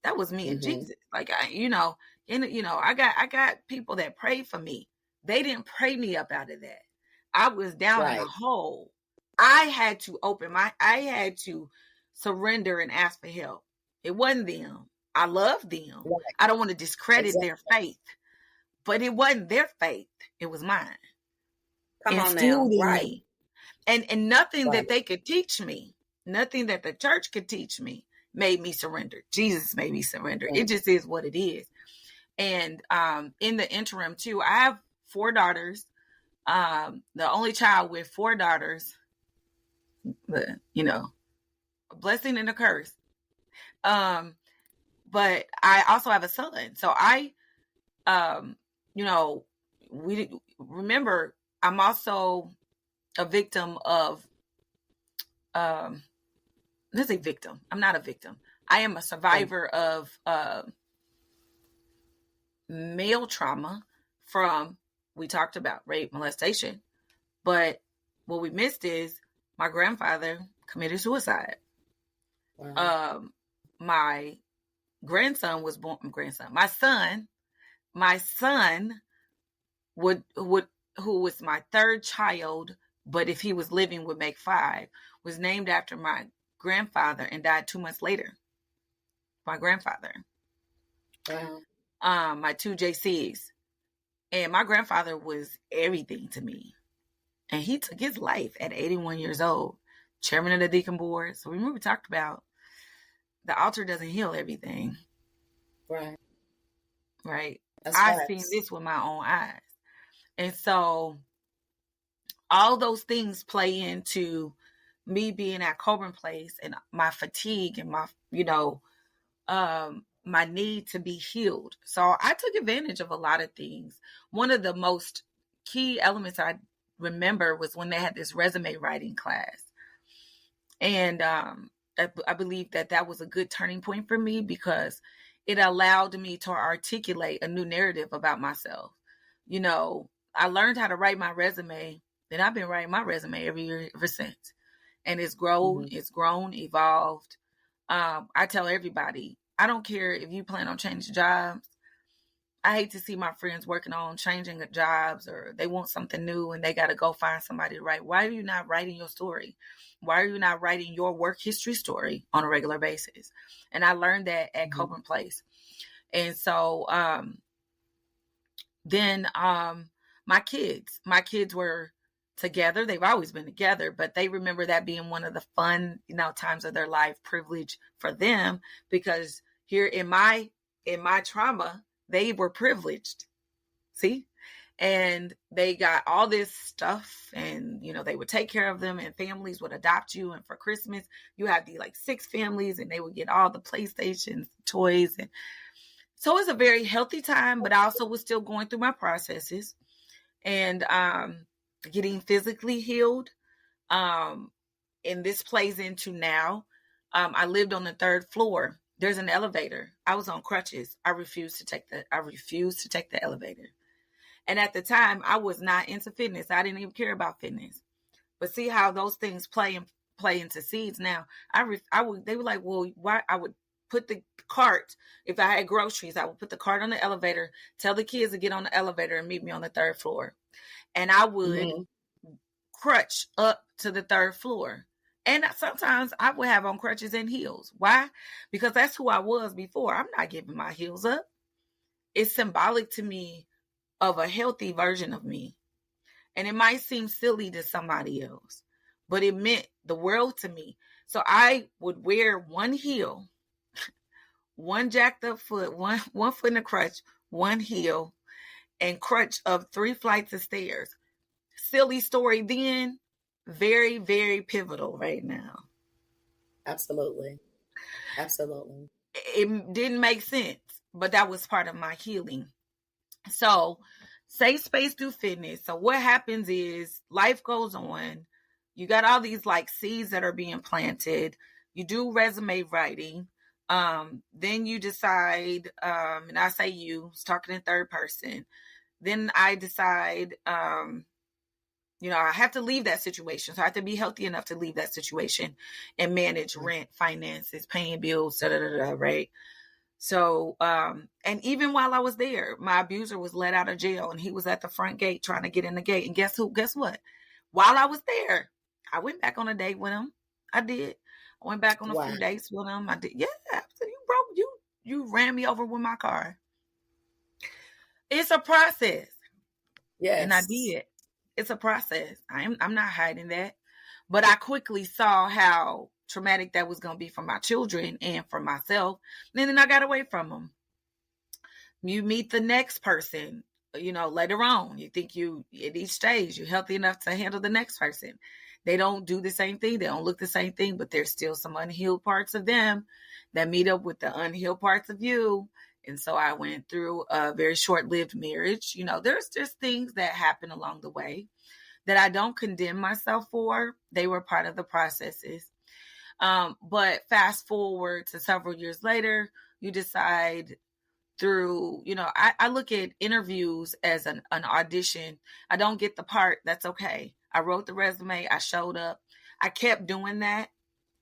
That was me and Jesus. Like, I got people that prayed for me. They didn't pray me up out of that. I was down in a hole. I had to I had to surrender and ask for help. It wasn't them. I love them. Right. I don't want to discredit their faith, but it wasn't their faith. It was mine. Come on now. Right. Me. And nothing that they could teach me, nothing that the church could teach me made me surrender. Jesus made me surrender. It just is what it is. And in the interim too, I have 4 daughters. The only child with 4 daughters, a blessing and a curse. But I also have a son. So remember, I'm also a victim of, let's say victim. I'm not a victim. I am a survivor of male trauma from, we talked about rape, molestation. But what we missed is my grandfather committed suicide. Wow. My grandson was born. My son would who was my third child, but if he was living would make 5, was named after my grandfather and died 2 months later. My grandfather. Wow. My 2 JCs. And my grandfather was everything to me. And he took his life at 81 years old, chairman of the deacon board. So remember we talked about the altar doesn't heal everything. Right. Right. That's I've right. seen this with my own eyes. And so all those things play into me being at Coburn Place and my fatigue and my, my need to be healed. So I took advantage of a lot of things. One of the most key elements I remember was when they had this resume writing class. And I believe that was a good turning point for me because it allowed me to articulate a new narrative about myself. I learned how to write my resume, and I've been writing my resume every year ever since. And it's grown, evolved. I tell everybody, I don't care if you plan on changing jobs. I hate to see my friends working on changing jobs or they want something new and they got to go find somebody to write. Why are you not writing your story? Why are you not writing your work history story on a regular basis? And I learned that at Coburn Place. And so then my kids were together. They've always been together, but they remember that being one of the fun, times of their life, privilege for them, because here in my trauma, they were privileged. See? And they got all this stuff and, they would take care of them and families would adopt you. And for Christmas, you had the 6 families and they would get all the PlayStations, toys. And so it was a very healthy time, but I also was still going through my processes and getting physically healed. And this plays into now. I lived on the 3rd floor. There's an elevator. I was on crutches. I refused to take the elevator. And at the time, I was not into fitness. I didn't even care about fitness. But see how those things play into seeds. Now, they were like, well, why? I would put the cart, if I had groceries, I would put the cart on the elevator, tell the kids to get on the elevator and meet me on the 3rd floor. And I would crutch up to the 3rd floor. And sometimes I would have on crutches and heels. Why? Because that's who I was before. I'm not giving my heels up. It's symbolic to me of a healthy version of me. And it might seem silly to somebody else, but it meant the world to me. So I would wear one heel, one jacked up foot, one foot in a crutch, one heel, and crutch up 3 flights of stairs. Silly story then, very, very pivotal right now. Absolutely. It didn't make sense, but that was part of my healing. So, safe space through fitness. So what happens is life goes on. You got all these seeds that are being planted. You do resume writing. Then you decide, and I say you, I was talking in 3rd person. Then I decide, I have to leave that situation. So I have to be healthy enough to leave that situation and manage rent, finances, paying bills, right? So, and even while I was there, my abuser was let out of jail and he was at the front gate trying to get in the gate. And guess what? While I was there, I went back on a date with him. I did. I went back on a few dates with him. I did. Yeah. So you ran me over with my car. It's a process. Yes. And I did. It's a process. I'm not hiding that. But I quickly saw how traumatic that was going to be for my children and for myself. And then I got away from them. You meet the next person, later on. You think at each stage, you're healthy enough to handle the next person. They don't do the same thing. They don't look the same thing, but there's still some unhealed parts of them that meet up with the unhealed parts of you. And so I went through a very short-lived marriage. There's just things that happen along the way that I don't condemn myself for. They were part of the processes. But fast forward to several years later, you decide through, I look at interviews as an audition. I don't get the part. That's okay. I wrote the resume. I showed up. I kept doing that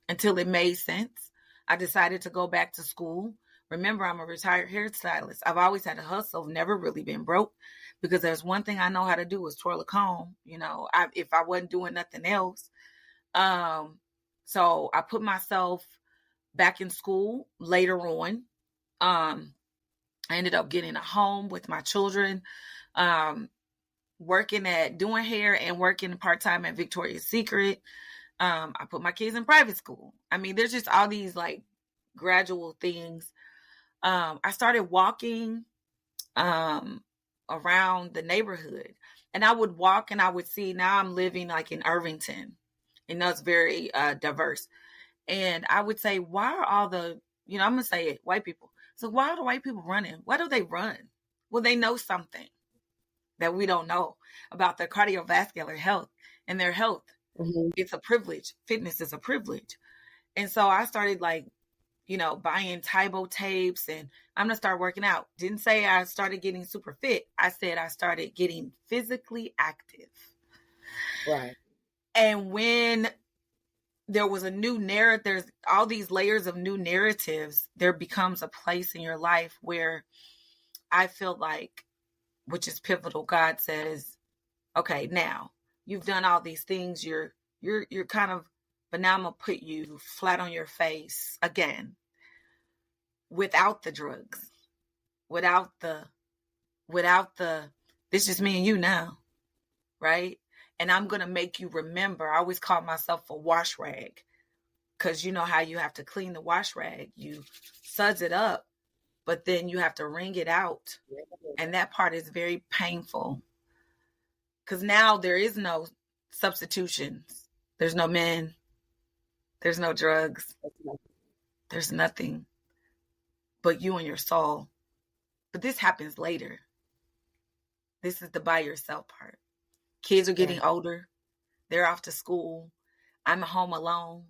until it made sense. I decided to go back to school. Remember, I'm a retired hairstylist. I've always had a hustle, never really been broke. because there's one thing I know how to do is twirl a comb, if I wasn't doing nothing else. So I put myself back in school later on. I ended up getting a home with my children, working at doing hair and working part-time at Victoria's Secret. I put my kids in private school. I mean, there's just all these like gradual things. I started walking around the neighborhood, and I would walk and I would see, now I'm living like in Irvington, and that's very diverse. And I would say, why are all the, I'm going to say it, white people. So why are the white people running? Why do they run? Well, they know something that we don't know about their cardiovascular health and their health. Mm-hmm. It's a privilege. Fitness is a privilege. And so I started like, buying Tybo tapes, and I'm going to start working out. Didn't say I started getting super fit. I said I started getting physically active. Right. And when there was a new narrative, there's all these layers of new narratives, there becomes a place in your life where I feel like, which is pivotal, God says, okay, now you've done all these things, you're kind of, but now I'm going to put you flat on your face again, without the drugs, without the, this is me and you now, right? And I'm going to make you remember. I always call myself a wash rag, because you know how you have to clean the wash rag. You suds it up, but then you have to wring it out. And that part is very painful, because now there is no substitutions. There's no men. There's no drugs. There's nothing but you and your soul. But this happens later. This is the by yourself part. Kids are getting older. They're off to school. I'm home alone.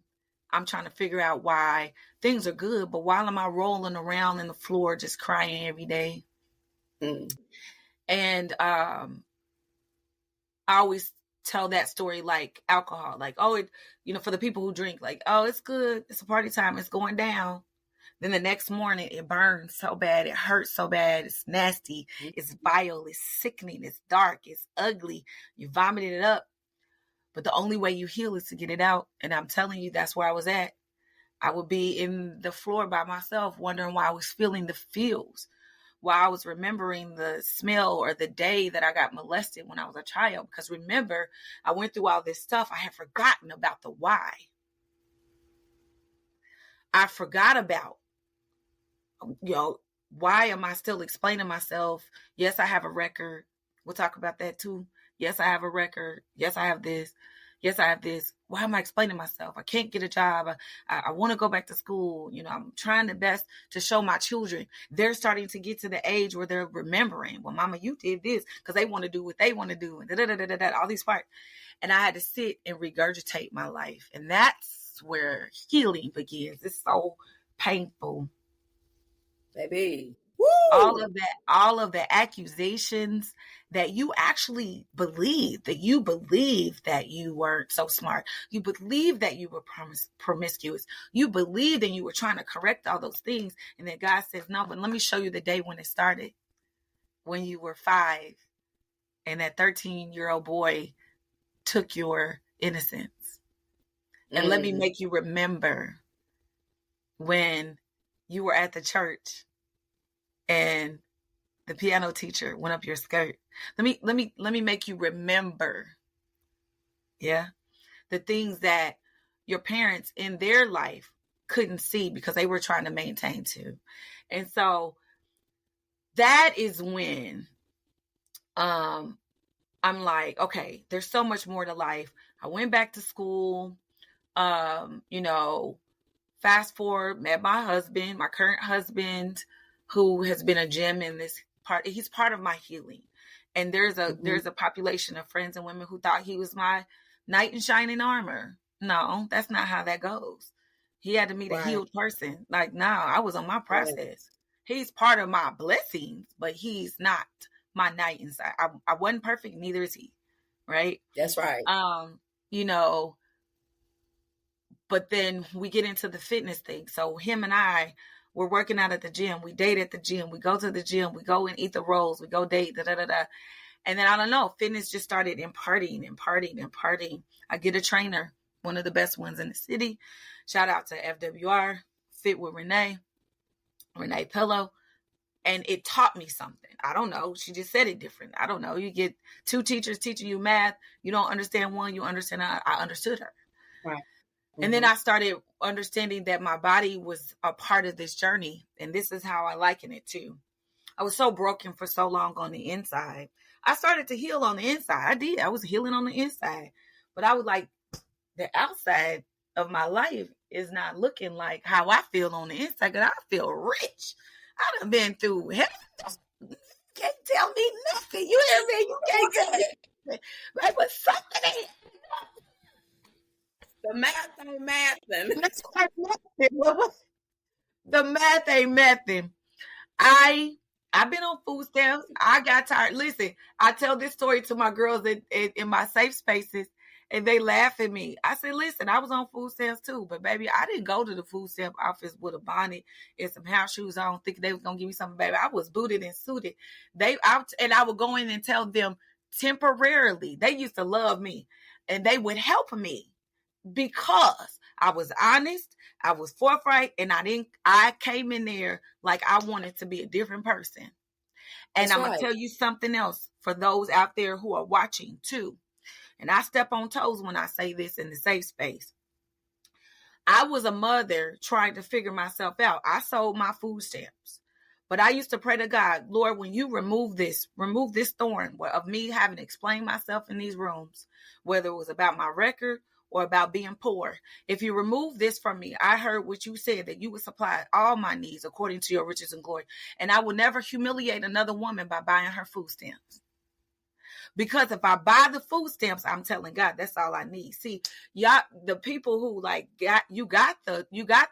I'm trying to figure out why things are good, but why am I rolling around in the floor just crying every day? Mm. And I always tell that story like alcohol. Like, oh, for the people who drink, like, oh, it's good. It's a party time. It's going down. Then the next morning, it burns so bad. It hurts so bad. It's nasty. It's vile. It's sickening. It's dark. It's ugly. You vomited it up. But the only way you heal is to get it out. And I'm telling you, that's where I was at. I would be in the floor by myself, wondering why I was feeling the feels, why I was remembering the smell or the day that I got molested when I was a child. Because remember, I went through all this stuff. I had forgotten about the why. I forgot about, why am I still explaining myself? Yes, I have a record. We'll talk about that too. Yes, I have a record. Yes, I have this. Yes, I have this. Why am I explaining myself? I can't get a job. I want to go back to school. I'm trying the best to show my children. They're starting to get to the age where they're remembering, well, mama, you did this, because they want to do what they want to do, and all these parts. And I had to sit and regurgitate my life. And that's where healing begins. It's so painful. Baby. Woo! All of the accusations that you actually believe, that you weren't so smart. You believe that you were promiscuous. You believe that you were trying to correct all those things. And then God says, no, but let me show you the day when it started, when you were 5 and that 13-year-old boy took your innocence. And let me make you remember when you were at the church and the piano teacher went up your skirt. Let me make you remember. Yeah. The things that your parents in their life couldn't see because they were trying to maintain too. And so that is when I'm like, okay, there's so much more to life. I went back to school, fast forward, met my husband, my current husband, who has been a gem in this part. He's part of my healing. And there's a population of friends and women who thought he was my knight in shining armor. No, that's not how that goes. He had to meet a healed person. Like, no, I was on my process. Right. He's part of my blessings, but he's not my knight inside. I wasn't perfect, neither is he. Right? That's right. But then we get into the fitness thing. So him and I, we're working out at the gym. We date at the gym. We go to the gym. We go and eat the rolls. We go date. And then I don't know, fitness just started imparting. I get a trainer, one of the best ones in the city. Shout out to FWR, Fit with Renee Pillow. And it taught me something. I don't know. She just said it different. I don't know. You get two teachers teaching you math. You don't understand one. You understand. I understood her. Right. Mm-hmm. And then I started understanding that my body was a part of this journey. And this is how I liken it to. I was so broken for so long on the inside. I started to heal on the inside. I did. I was healing on the inside. But I was like, the outside of my life is not looking like how I feel on the inside. Because I feel rich. I done been through hell. You can't tell me nothing. You hear me? You can't tell me nothing. Right? But something ain't. The math ain't mathing. That's quite nothing. The math ain't mathing. I've been on food stamps. I got tired. Listen, I tell this story to my girls in my safe spaces, and they laugh at me. I said, listen, I was on food stamps too, but baby, I didn't go to the food stamp office with a bonnet and some house shoes on, thinking they was going to give me something, baby. I was booted and suited. I would go in and tell them temporarily. They used to love me, and they would help me because I was honest, I was forthright, and I came in there like I wanted to be a different person. And I'm going to tell you something else for those out there who are watching too. And I step on toes when I say this in the safe space. I was a mother trying to figure myself out. I sold my food stamps. But I used to pray to God, Lord, when you remove this thorn of me having to explain myself in these rooms, whether it was about my record or about being poor. If you remove this from me, I heard what you said, that you would supply all my needs according to your riches and glory. And I will never humiliate another woman by buying her food stamps. Because if I buy the food stamps, I'm telling God, that's all I need. See, y'all, the people who got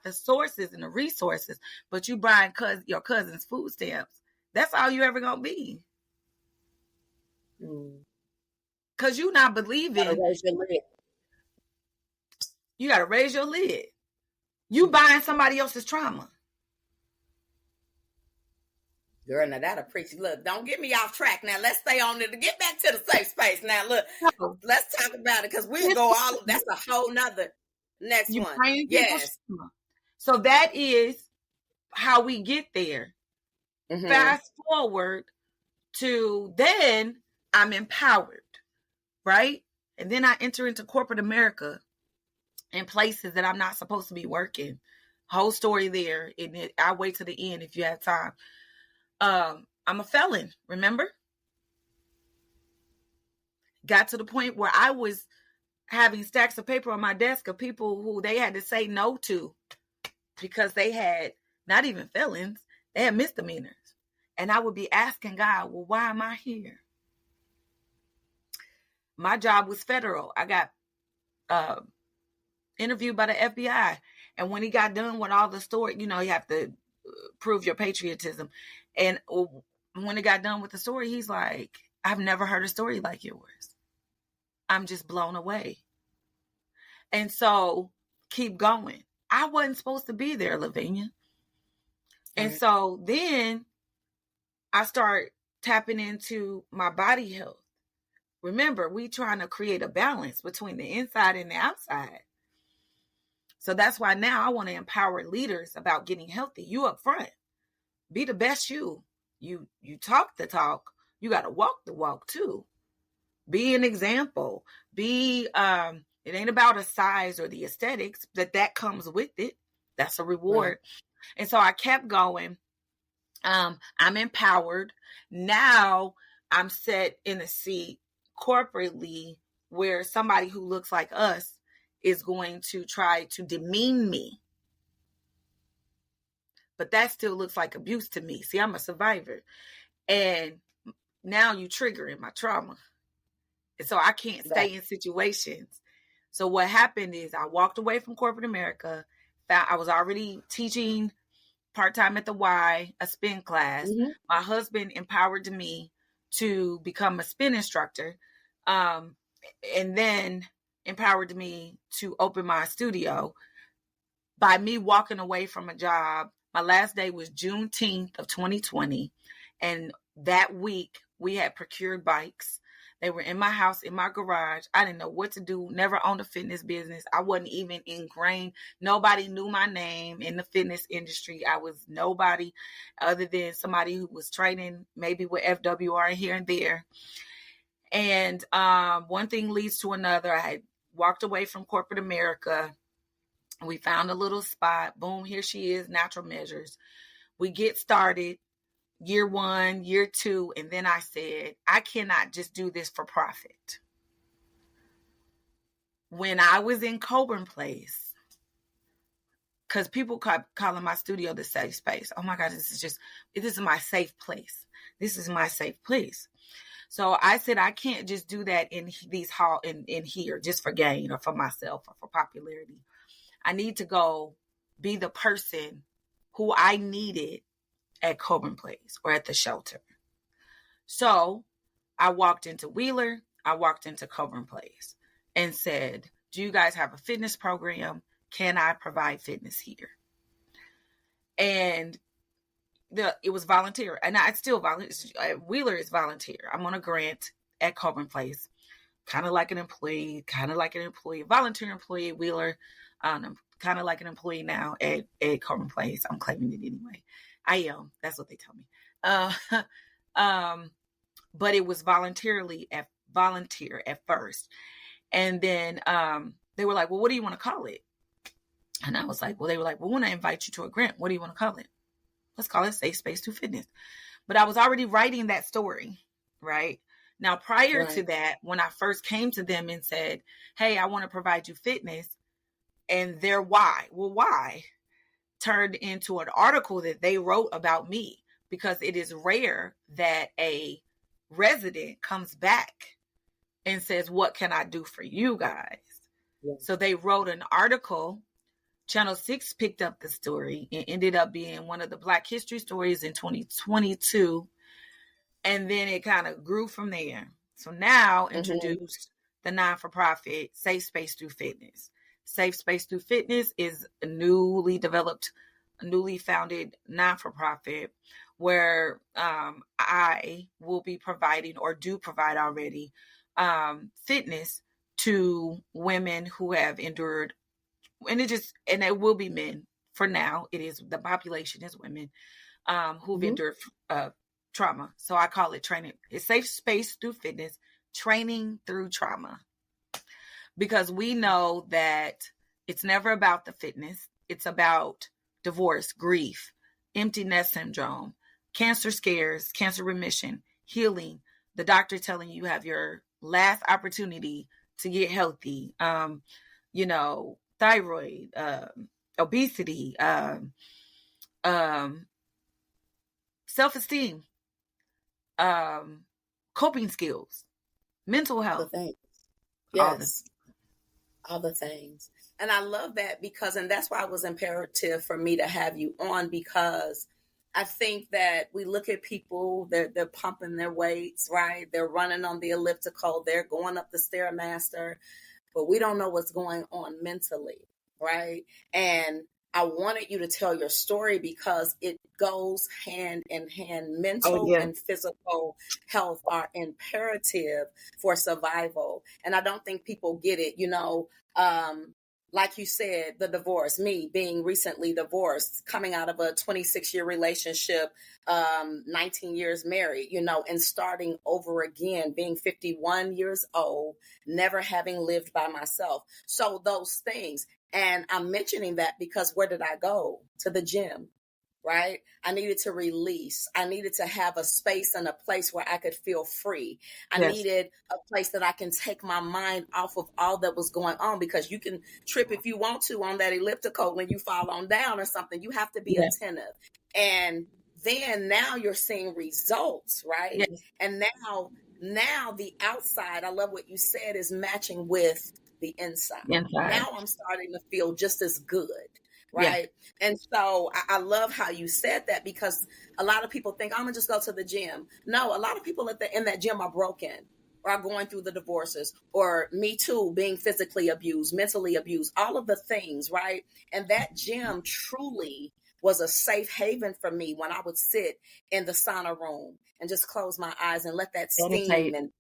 the sources and the resources, but you buying your cousin's food stamps, that's all you ever gonna be. Cause you not believing. You gotta raise your lid. You buying somebody else's trauma. Girl, now that'll preach. Look, don't get me off track. Now let's stay on it. Get back to the safe space. Now look, let's talk about it because we'll go all. That's a whole nother next one. Yes. So that is how we get there. Mm-hmm. Fast forward to then I'm empowered, right? And then I enter into corporate America in places that I'm not supposed to be working. Whole story there. And I'll wait to the end if you have time. I'm a felon, remember? Got to the point where I was having stacks of paper on my desk of people who they had to say no to because they had not even felons, they had misdemeanors. And I would be asking God, well, why am I here? My job was federal. I got interviewed by the FBI. And when he got done with all the story, you have to prove your patriotism. And when he got done with the story, he's like, I've never heard a story like yours. I'm just blown away. And so keep going. I wasn't supposed to be there, Lavinia. And so then I start tapping into my body health. Remember, we trying to create a balance between the inside and the outside. So that's why now I want to empower leaders about getting healthy. You up front. Be the best you. You talk the talk. You got to walk the walk too. Be an example. It ain't about a size or the aesthetics, that comes with it. That's a reward. Right. And so I kept going. I'm empowered. Now I'm set in a seat corporately where somebody who looks like us is going to try to demean me. But that still looks like abuse to me. See, I'm a survivor. And now you triggering my trauma. And so I can't stay in situations. So what happened is I walked away from corporate America. I was already teaching part-time at the Y, a spin class. Mm-hmm. My husband empowered me to become a spin instructor. And then empowered me to open my studio by me walking away from a job. My last day was Juneteenth of 2020. And that week, We had procured bikes. They were in my house, in my garage. I didn't know what to do. Never owned a fitness business. I wasn't even ingrained. Nobody knew my name in the fitness industry. I was nobody other than somebody who was training maybe with FWR here and there. And one thing leads to another. I had walked away from corporate America. We found a little spot. Boom, here she is, Natural Measures. We get started. Year 1, year 2, and then I said, I cannot just do this for profit. When I was in Coburn Place, because people calling my studio the safe space. Oh my God, this is my safe place. This is my safe place. So I said, I can't just do that in these in here just for gain or for myself or for popularity. I need to go be the person who I needed at Coburn Place or at the shelter. So I walked into Wheeler, I walked into Coburn Place and said, do you guys have a fitness program? Can I provide fitness here? And it was volunteer. And I still volunteer. Wheeler is volunteer. I'm on a grant at Coburn Place, kind of like an employee, volunteer employee at Wheeler. I'm kind of like an employee now at Coburn Place. I'm claiming it anyway. I am. That's what they tell me. But it was volunteer at first. And then they were like, well, what do you want to call it? And I was like, well, they were like, we want to invite you to a grant. What do you want to call it? Let's call it Safe Space Through Fitness. But I was already writing that story, right? Now, prior to that, when I first came to them and said, hey, I want to provide you fitness, and their why turned into an article that they wrote about me, because it is rare that a resident comes back and says, what can I do for you guys? Yeah. So they wrote an article. Channel 6 picked up the story. It ended up being one of the Black History stories in 2022. And then it kind of grew from there. So now introduced the non-for-profit Safe Space Through Fitness. Safe Space Through Fitness is a newly founded non-for-profit where I will be providing, or do provide already, fitness to women who have endured, and it will be men for now. The population is women who've endured trauma. So I call it training. It's Safe Space Through Fitness, training through trauma. Because we know that it's never about the fitness. It's about divorce, grief, empty nest syndrome, cancer scares, cancer remission, healing, the doctor telling you have your last opportunity to get healthy, thyroid, obesity, self-esteem, coping skills, mental health. The things. Yes. All the things. And I love that and that's why it was imperative for me to have you on, because I think that we look at people, they're pumping their weights, right? They're running on the elliptical, they're going up the Stairmaster, but we don't know what's going on mentally, right? And I wanted you to tell your story because it goes hand in hand. Mental and physical health are imperative for survival. And I don't think people get it, like you said, the divorce, me being recently divorced, coming out of a 26-year relationship, 19 years married, and starting over again, being 51 years old, never having lived by myself. So those things. And I'm mentioning that because where did I go? To the gym, right? I needed to release. I needed to have a space and a place where I could feel free. I needed a place that I can take my mind off of all that was going on, because you can trip if you want to on that elliptical when you fall on down or something. You have to be attentive. And then now you're seeing results, right? Yes. And now the outside, I love what you said, is matching with the inside. Now I'm starting to feel just as good. Right. Yeah. And so I love how you said that, because a lot of people think I'm gonna just go to the gym. No, a lot of people in that gym are broken, or are going through the divorces, or me too, being physically abused, mentally abused, all of the things. Right. And that gym truly was a safe haven for me when I would sit in the sauna room and just close my eyes and let that steam, Meditate. and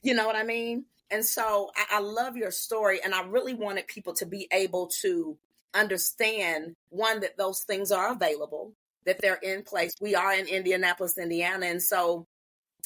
you know what I mean? And so I love your story. And I really wanted people to be able to understand, one, that those things are available, that they're in place. We are in Indianapolis, Indiana. And so,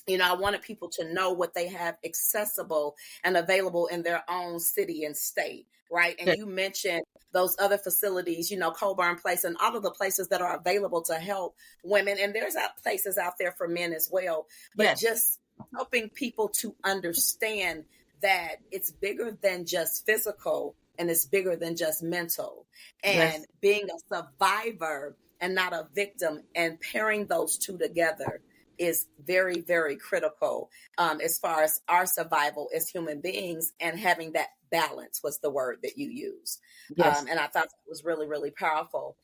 I wanted people to know what they have accessible and available in their own city and state, right? And Yeah. you mentioned those other facilities, Coburn Place and all of the places that are available to help women. And there's places out there for men as well. But Yes. just helping people to understand that it's bigger than just physical and it's bigger than just mental. And Yes. being a survivor and not a victim, and pairing those two together is very, very critical as far as our survival as human beings, and having that balance was the word that you used. Yes. And I thought that was really, really powerful.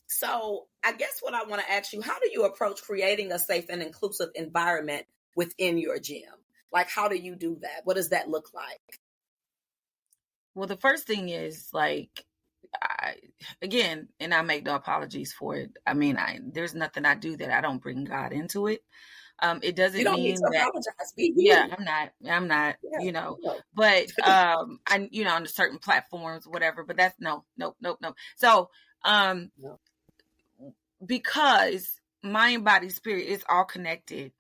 So I guess what I want to ask you, how do you approach creating a safe and inclusive environment within your gym? Like, how do you do that? What does that look like? Well, the first thing is, like, again, and I make no apologies for it. I mean, there's nothing I do that I don't bring God into it. It doesn't You don't mean need to that. apologize. Be Yeah, you. I'm not, Yeah. but, on certain platforms, whatever, but that's no. So, No. because mind, body, spirit is all connected.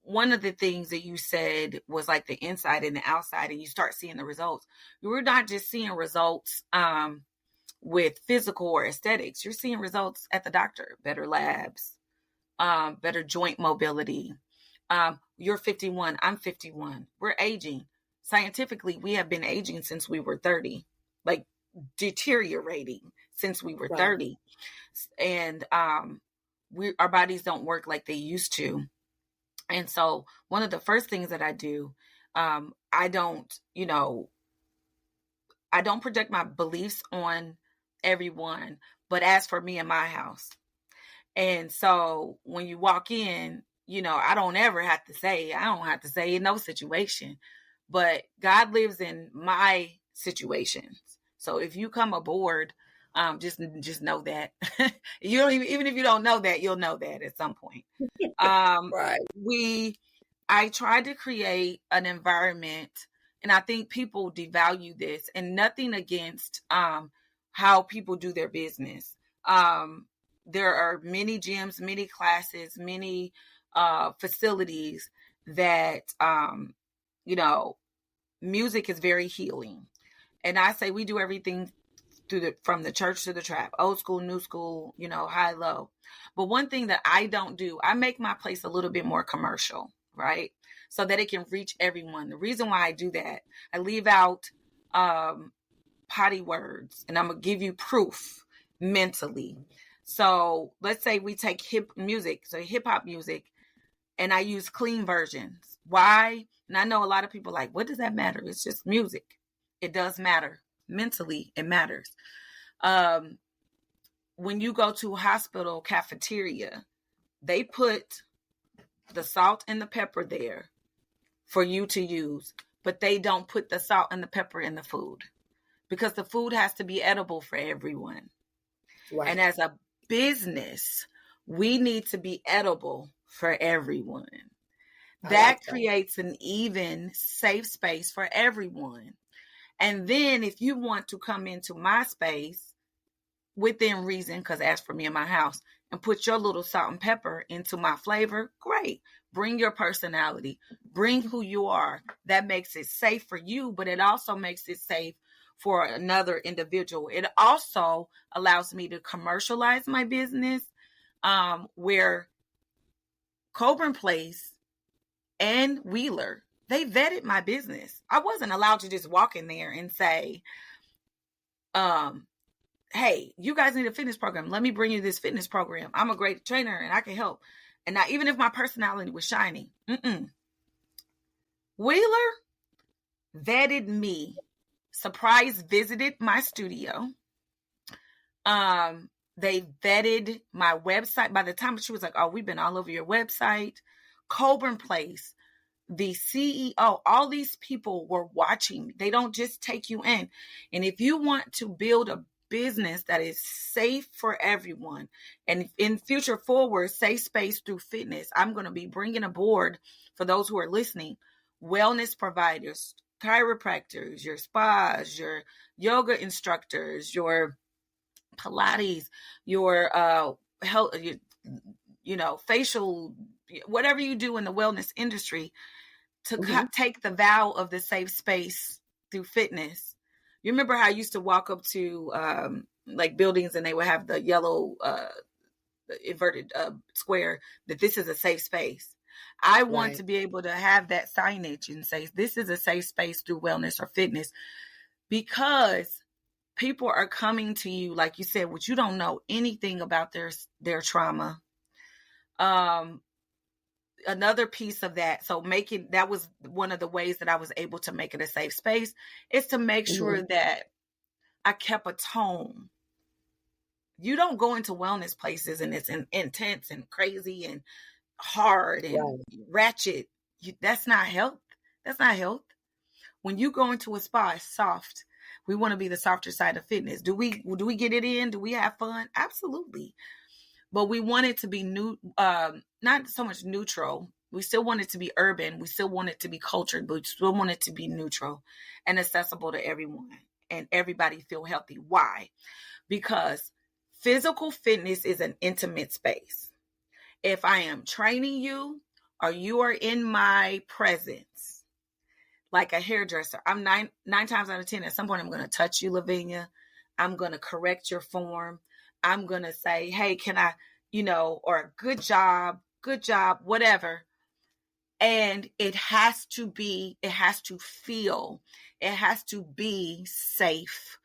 One of the things that you said was like the inside and the outside, and you start seeing the results. You're not just seeing results, with physical or aesthetics. You're seeing results at the doctor, better labs, better joint mobility. You're 51, I'm 51. We're aging. Scientifically, we have been aging since we were 30, like deteriorating since we were 30. And our bodies don't work like they used to. And so one of the first things that I do, I don't project my beliefs on everyone, but as for me and my house. And so when you walk in, I don't have to say in no situation, but God lives in my situations. So if you come aboard, just know that. You don't even if you don't know that, you'll know that at some point. Right. I tried to create an environment, and I think people devalue this, and nothing against how people do their business. There are many gyms, many classes, many facilities that, music is very healing. And I say we do everything from the church to the trap, old school, new school, high, low. But one thing that I don't do, I make my place a little bit more commercial, right? So that it can reach everyone. The reason why I do that, I leave out potty words, and I'm going to give you proof mentally. So let's say we take hip hop music, and I use clean versions. Why? And I know a lot of people like, what does that matter? It's just music. It does matter. Mentally, it matters. When you go to a hospital cafeteria, they put the salt and the pepper there for you to use, but they don't put the salt and the pepper in the food, because the food has to be edible for everyone. Right. And as a business, we need to be edible for everyone. That creates an even safe space for everyone. And then if you want to come into my space within reason, because as for me and my house, and put your little salt and pepper into my flavor, great. Bring your personality. Bring who you are. That makes it safe for you, but it also makes it safe for another individual. It also allows me to commercialize my business, where Coburn Place and Wheeler, they vetted my business. I wasn't allowed to just walk in there and say, hey, you guys need a fitness program. Let me bring you this fitness program. I'm a great trainer and I can help. And now, even if my personality was shiny, Wheeler vetted me, surprise visited my studio. They vetted my website. By the time she was like, oh, we've been all over your website. Coburn Place, the CEO, all these people were watching. They don't just take you in. And if you want to build a business that is safe for everyone. And in future forward, safe space through fitness, I'm going to be bringing aboard, for those who are listening, wellness providers, chiropractors, your spas, your yoga instructors, your Pilates, your health, facial, whatever you do in the wellness industry, to take the vow of the safe space through fitness. You remember how I used to walk up to like buildings and they would have the yellow inverted square that this is a safe space. I want to be able to have that signage and say this is a safe space through wellness or fitness, because people are coming to you, like you said, which you don't know anything about their trauma. Another piece of that, so that was one of the ways that I was able to make it a safe space, is to make sure that I kept a tone. You don't go into wellness places and it's intense and crazy and hard and ratchet. That's not health. That's not health. When you go into a spa, it's soft. We want to be the softer side of fitness. Do we get it in? Do we have fun? Absolutely. But we want it to be new, not so much neutral. We still want it to be urban. We still want it to be cultured, but we still want it to be neutral and accessible to everyone and everybody feel healthy. Why? Because physical fitness is an intimate space. If I am training you or you are in my presence, like a hairdresser, I'm nine times out of 10, at some point I'm going to touch you, Lavinia. I'm going to correct your form. I'm going to say, hey, can I, or good job, whatever. And it has to feel, it has to be safe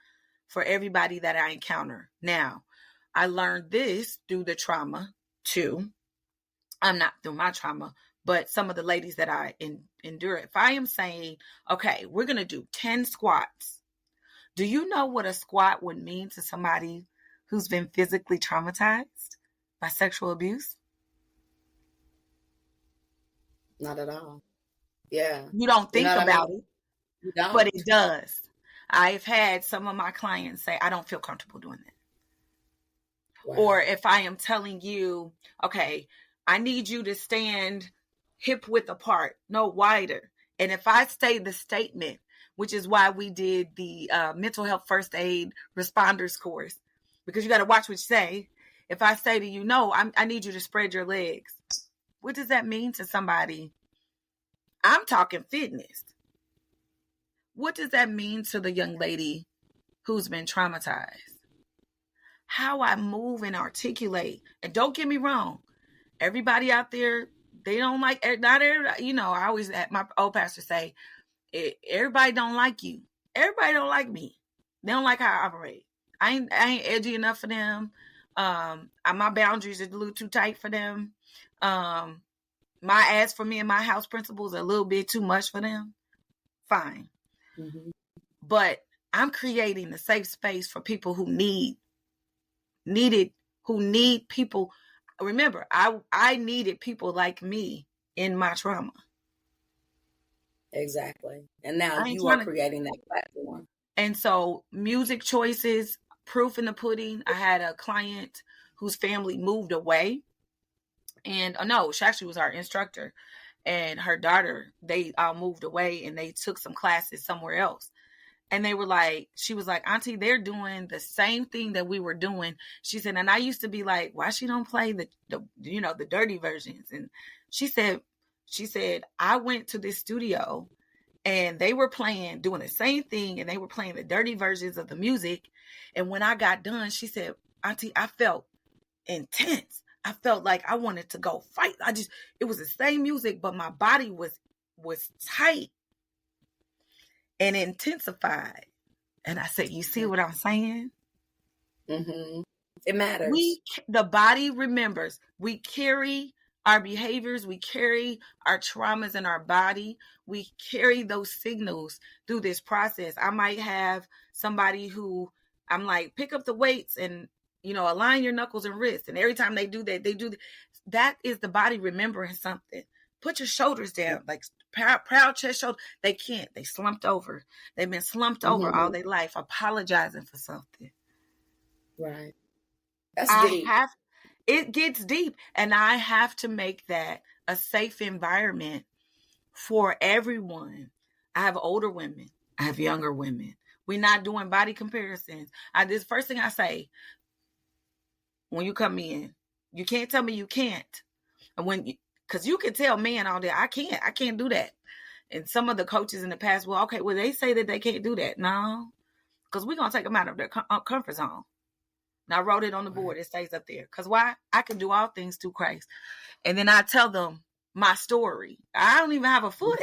for everybody that I encounter. Now, I learned this through the trauma too. I'm not through my trauma, but some of the ladies that I endure. If I am saying, okay, we're going to do 10 squats. Do you know what a squat would mean to somebody who's been physically traumatized by sexual abuse? Not at all. Yeah. You don't think about it, You don't. but it does. I've had some of my clients say, I don't feel comfortable doing that. Wow. Or if I am telling you, okay, I need you to stand hip width apart, no wider. And if I say the statement, which is why we did the mental health first aid responders course, because you got to watch what you say. If I say to you, no, I need you to spread your legs. What does that mean to somebody? I'm talking fitness. What does that mean to the young lady who's been traumatized? How I move and articulate. And don't get me wrong. Everybody out there, they don't like, not everybody, I always had my old pastor say, everybody don't like you. Everybody don't like me. They don't like how I operate. I ain't edgy enough for them. My boundaries are a little too tight for them. My ask for me and my house principles are a little bit too much for them. Fine. Mm-hmm. But I'm creating a safe space for people who need people. Remember, I needed people like me in my trauma. Exactly. And now you are creating that platform. And so music choices, proof in the pudding. I had a client whose family moved away. And she actually was our instructor. And her daughter, they all moved away and they took some classes somewhere else. And she was like, Auntie, they're doing the same thing that we were doing. She said, and I used to be like, why she don't play the dirty versions? And she said, I went to this studio and they were doing the same thing. And they were playing the dirty versions of the music. And when I got done, she said, Auntie, I felt intense. I felt like I wanted to go fight. It was the same music, but my body was tight and intensified. And I said, you see what I'm saying? Mm-hmm. It matters. The body remembers. We carry our behaviors. We carry our traumas in our body. We carry those signals through this process. I might have somebody who I'm like, pick up the weights and, align your knuckles and wrists. And every time they do that, that is the body remembering something. Put your shoulders down, like proud chest, shoulder. They can't. They slumped over. They've been slumped over all their life, apologizing for something. Right. That's I deep. have, it gets deep, and I have to make that a safe environment for everyone. I have older women, I have younger women. We're not doing body comparisons. This first thing I say when you come in, you can't tell me you can't. And because you can tell men all day, I can't do that. And some of the coaches in the past, well, okay, well, they say that they can't do that. No, because we're going to take them out of their comfort zone. And I wrote it on the board. It stays up there. Because why? I can do all things through Christ. And then I tell them my story. I don't even have a foot.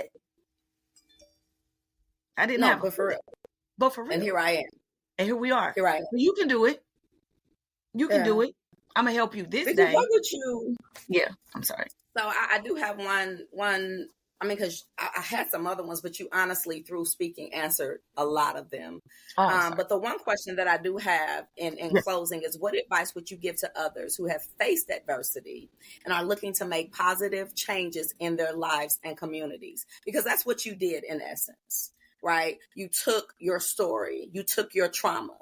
I didn't have a for real. But for real. And here I am. And here we are. Here I am. You can do it. You can do it. I'm going to help you this day. What would you? Yeah, I'm sorry. So I do have one. I mean, because I had some other ones, but you honestly, through speaking, answered a lot of them. But the one question that I do have in closing is, what advice would you give to others who have faced adversity and are looking to make positive changes in their lives and communities? Because that's what you did in essence, right? You took your story, you took your trauma,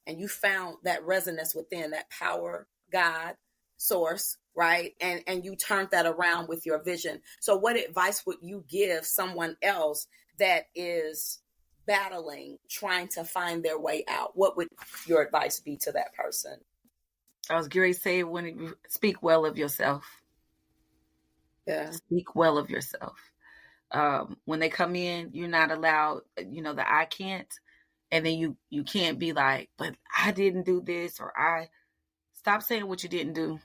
and you found that resonance within that power, God, source, right? And you turned that around with your vision. So what advice would you give someone else that is battling, trying to find their way out? What would your advice be to that person? I was going to say, when you speak well of yourself. Yeah. Speak well of yourself. When they come in, you're not allowed, the I can't. And then you can't be like, but I didn't do this, or stop saying what you didn't do.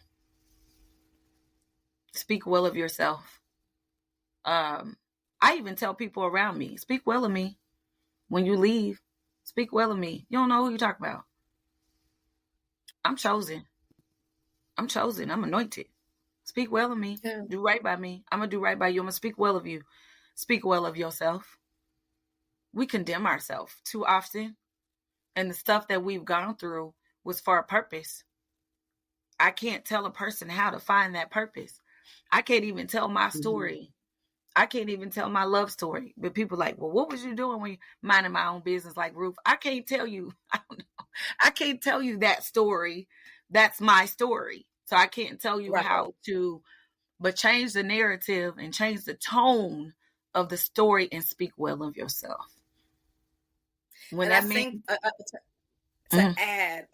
Speak well of yourself. I even tell people around me, speak well of me. When you leave, speak well of me. You don't know who you're talking about. I'm chosen. I'm anointed. Speak well of me. Yeah. Do right by me. I'm going to do right by you. I'm going to speak well of you. Speak well of yourself. We condemn ourselves too often. And the stuff that we've gone through was for a purpose. I can't tell a person how to find that purpose. I can't even tell my story. Mm-hmm. I can't even tell my love story. But people are like, well, what was you doing when you minding my own business like Ruth? I can't tell you. I don't know. I can't tell you that story. That's my story. So I can't tell you how to, but change the narrative and change the tone of the story and speak well of yourself. When I think to add,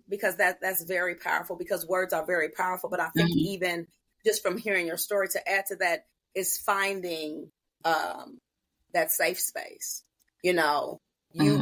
because that's very powerful, because words are very powerful. But I think even just from hearing your story, to add to that is finding that safe space. You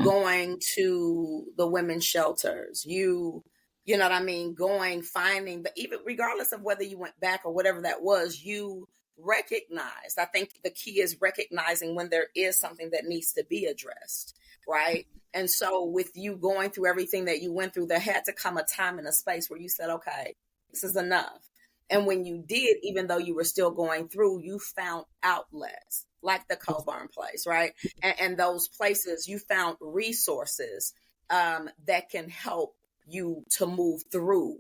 going to the women's shelters, you know what I mean? Finding, but even regardless of whether you went back or whatever that was, you recognized. I think the key is recognizing when there is something that needs to be addressed, right? And so with you going through everything that you went through, there had to come a time and a space where you said, okay, this is enough. And when you did, even though you were still going through, you found outlets like the Coburn place, right? And those places, you found resources that can help you to move through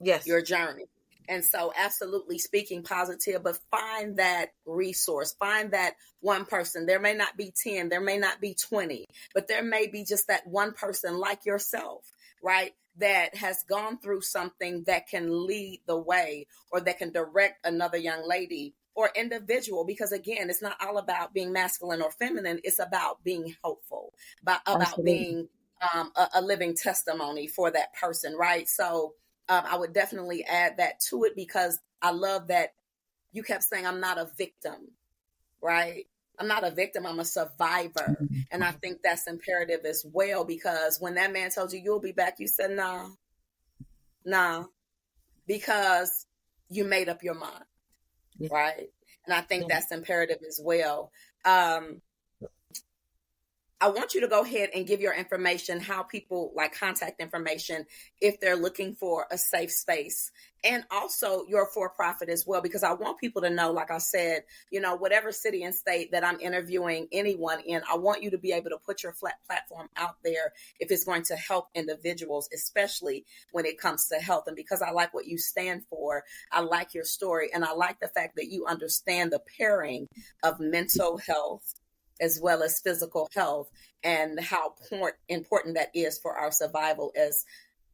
your journey. And so absolutely speaking positive, but find that resource, find that one person. There may not be 10, there may not be 20, but there may be just that one person like yourself, right? That has gone through something that can lead the way, or that can direct another young lady or individual. Because again, it's not all about being masculine or feminine. It's about being helpful, about being a living testimony for that person, right? So I would definitely add that to it, because I love that you kept saying, I'm not a victim, right? I'm not a victim, I'm a survivor. And I think that's imperative as well, because when that man told you you'll be back, you said, nah, because you made up your mind, right? And I think that's imperative as well. I want you to go ahead and give your information, how people contact information if they're looking for a safe space, and also your for-profit as well, because I want people to know, like I said, whatever city and state that I'm interviewing anyone in, I want you to be able to put your platform out there if it's going to help individuals, especially when it comes to health. And because I like what you stand for, I like your story, and I like the fact that you understand the pairing of mental health as well as physical health, and how important that is for our survival as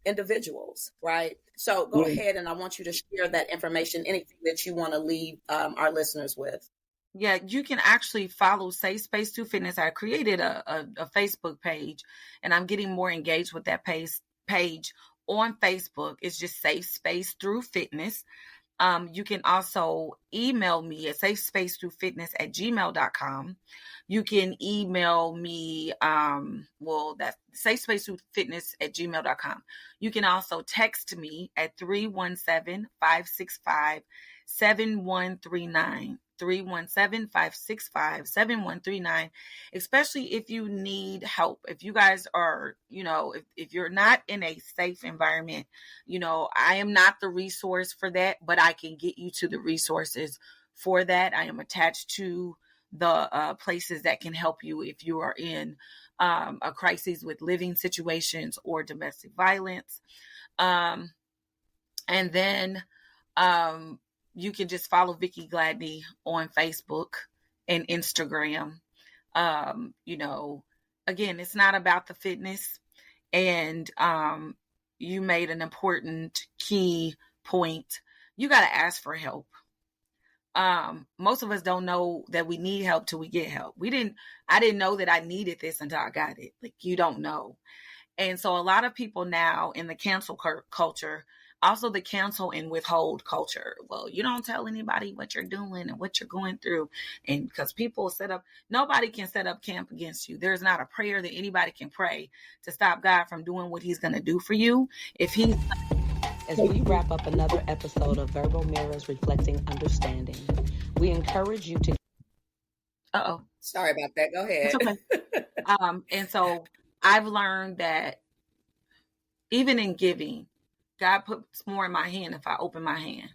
individuals, right? So go ahead, and I want you to share that information, anything that you want to leave our listeners with. Yeah, you can actually follow Safe Space Through Fitness. I created a Facebook page, and I'm getting more engaged with that page on Facebook. It's just Safe Space Through Fitness. You can also email me at safespacethroughfitness@gmail.com. You can email me, that's safespacethroughfitness@gmail.com. You can also text me at 317-565-7139. 317-565-7139, especially if you need help. If you guys are, if you're not in a safe environment, I am not the resource for that, but I can get you to the resources for that. I am attached to the places that can help you if you are in a crisis with living situations or domestic violence. And then you can just follow Vicki Gladney on Facebook and Instagram. Again, it's not about the fitness. And you made an important key point. You got to ask for help. Most of us don't know that we need help till we get help. I didn't know that I needed this until I got it. Like, you don't know. And so a lot of people now in the cancel culture, also the cancel and withhold culture. Well, you don't tell anybody what you're doing and what you're going through. And because people nobody can set up camp against you. There's not a prayer that anybody can pray to stop God from doing what he's going to do for you. As we wrap up another episode of Verbal Mirrors Reflecting Understanding, we encourage you to... Sorry about that. Go ahead. It's okay. And so I've learned that even in giving, God puts more in my hand if I open my hand.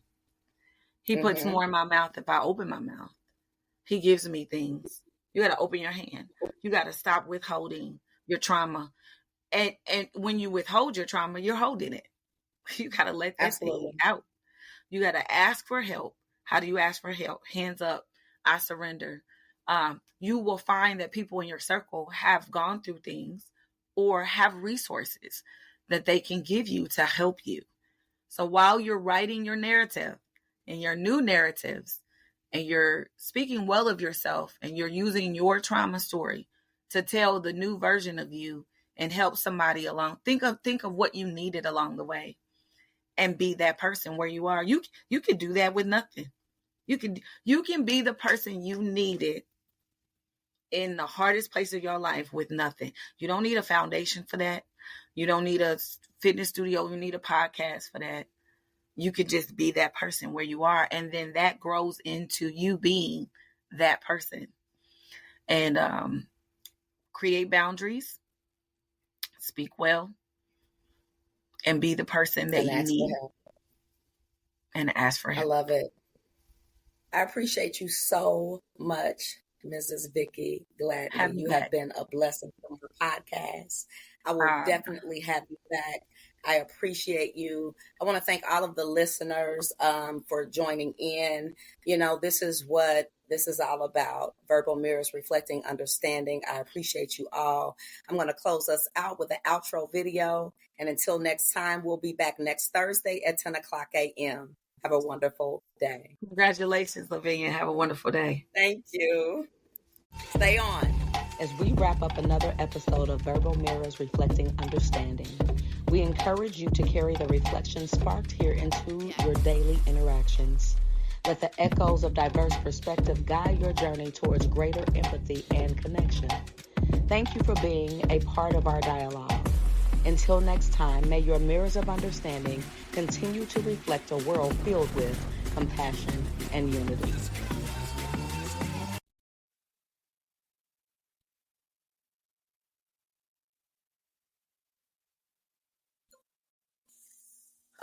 He puts more in my mouth if I open my mouth. He gives me things. You got to open your hand. You got to stop withholding your trauma. And when you withhold your trauma, you're holding it. You got to let that thing out. You got to ask for help. How do you ask for help? Hands up. I surrender. You will find that people in your circle have gone through things or have resources that they can give you to help you. So while you're writing your narrative and your new narratives, and you're speaking well of yourself, and you're using your trauma story to tell the new version of you and help somebody along, think of what you needed along the way and be that person where you are. You can do that with nothing. You can be the person you needed in the hardest place of your life with nothing. You don't need a foundation for that. You don't need a fitness studio. You need a podcast for that. You could just be that person where you are. And then that grows into you being that person. And create boundaries, speak well, and be the person that you need. And ask for help. I love it. I appreciate you so much, Mrs. Vicki Gladney. You have been a blessing from your podcast. I will definitely have you back. I appreciate you. I want to thank all of the listeners for joining in. This is what this is all about. Verbal Mirrors Reflecting Understanding. I appreciate you all. I'm going to close us out with an outro video. And until next time, we'll be back next Thursday at 10 o'clock a.m. Have a wonderful day. Congratulations, Lavinia. Have a wonderful day. Thank you. Stay on. As we wrap up another episode of Verbal Mirrors Reflecting Understanding, we encourage you to carry the reflection sparked here into your daily interactions. Let the echoes of diverse perspective guide your journey towards greater empathy and connection. Thank you for being a part of our dialogue. Until next time, may your mirrors of understanding continue to reflect a world filled with compassion and unity.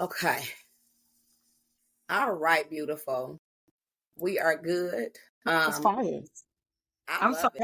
Okay. All right, beautiful. We are good. It's fine. I'm sorry.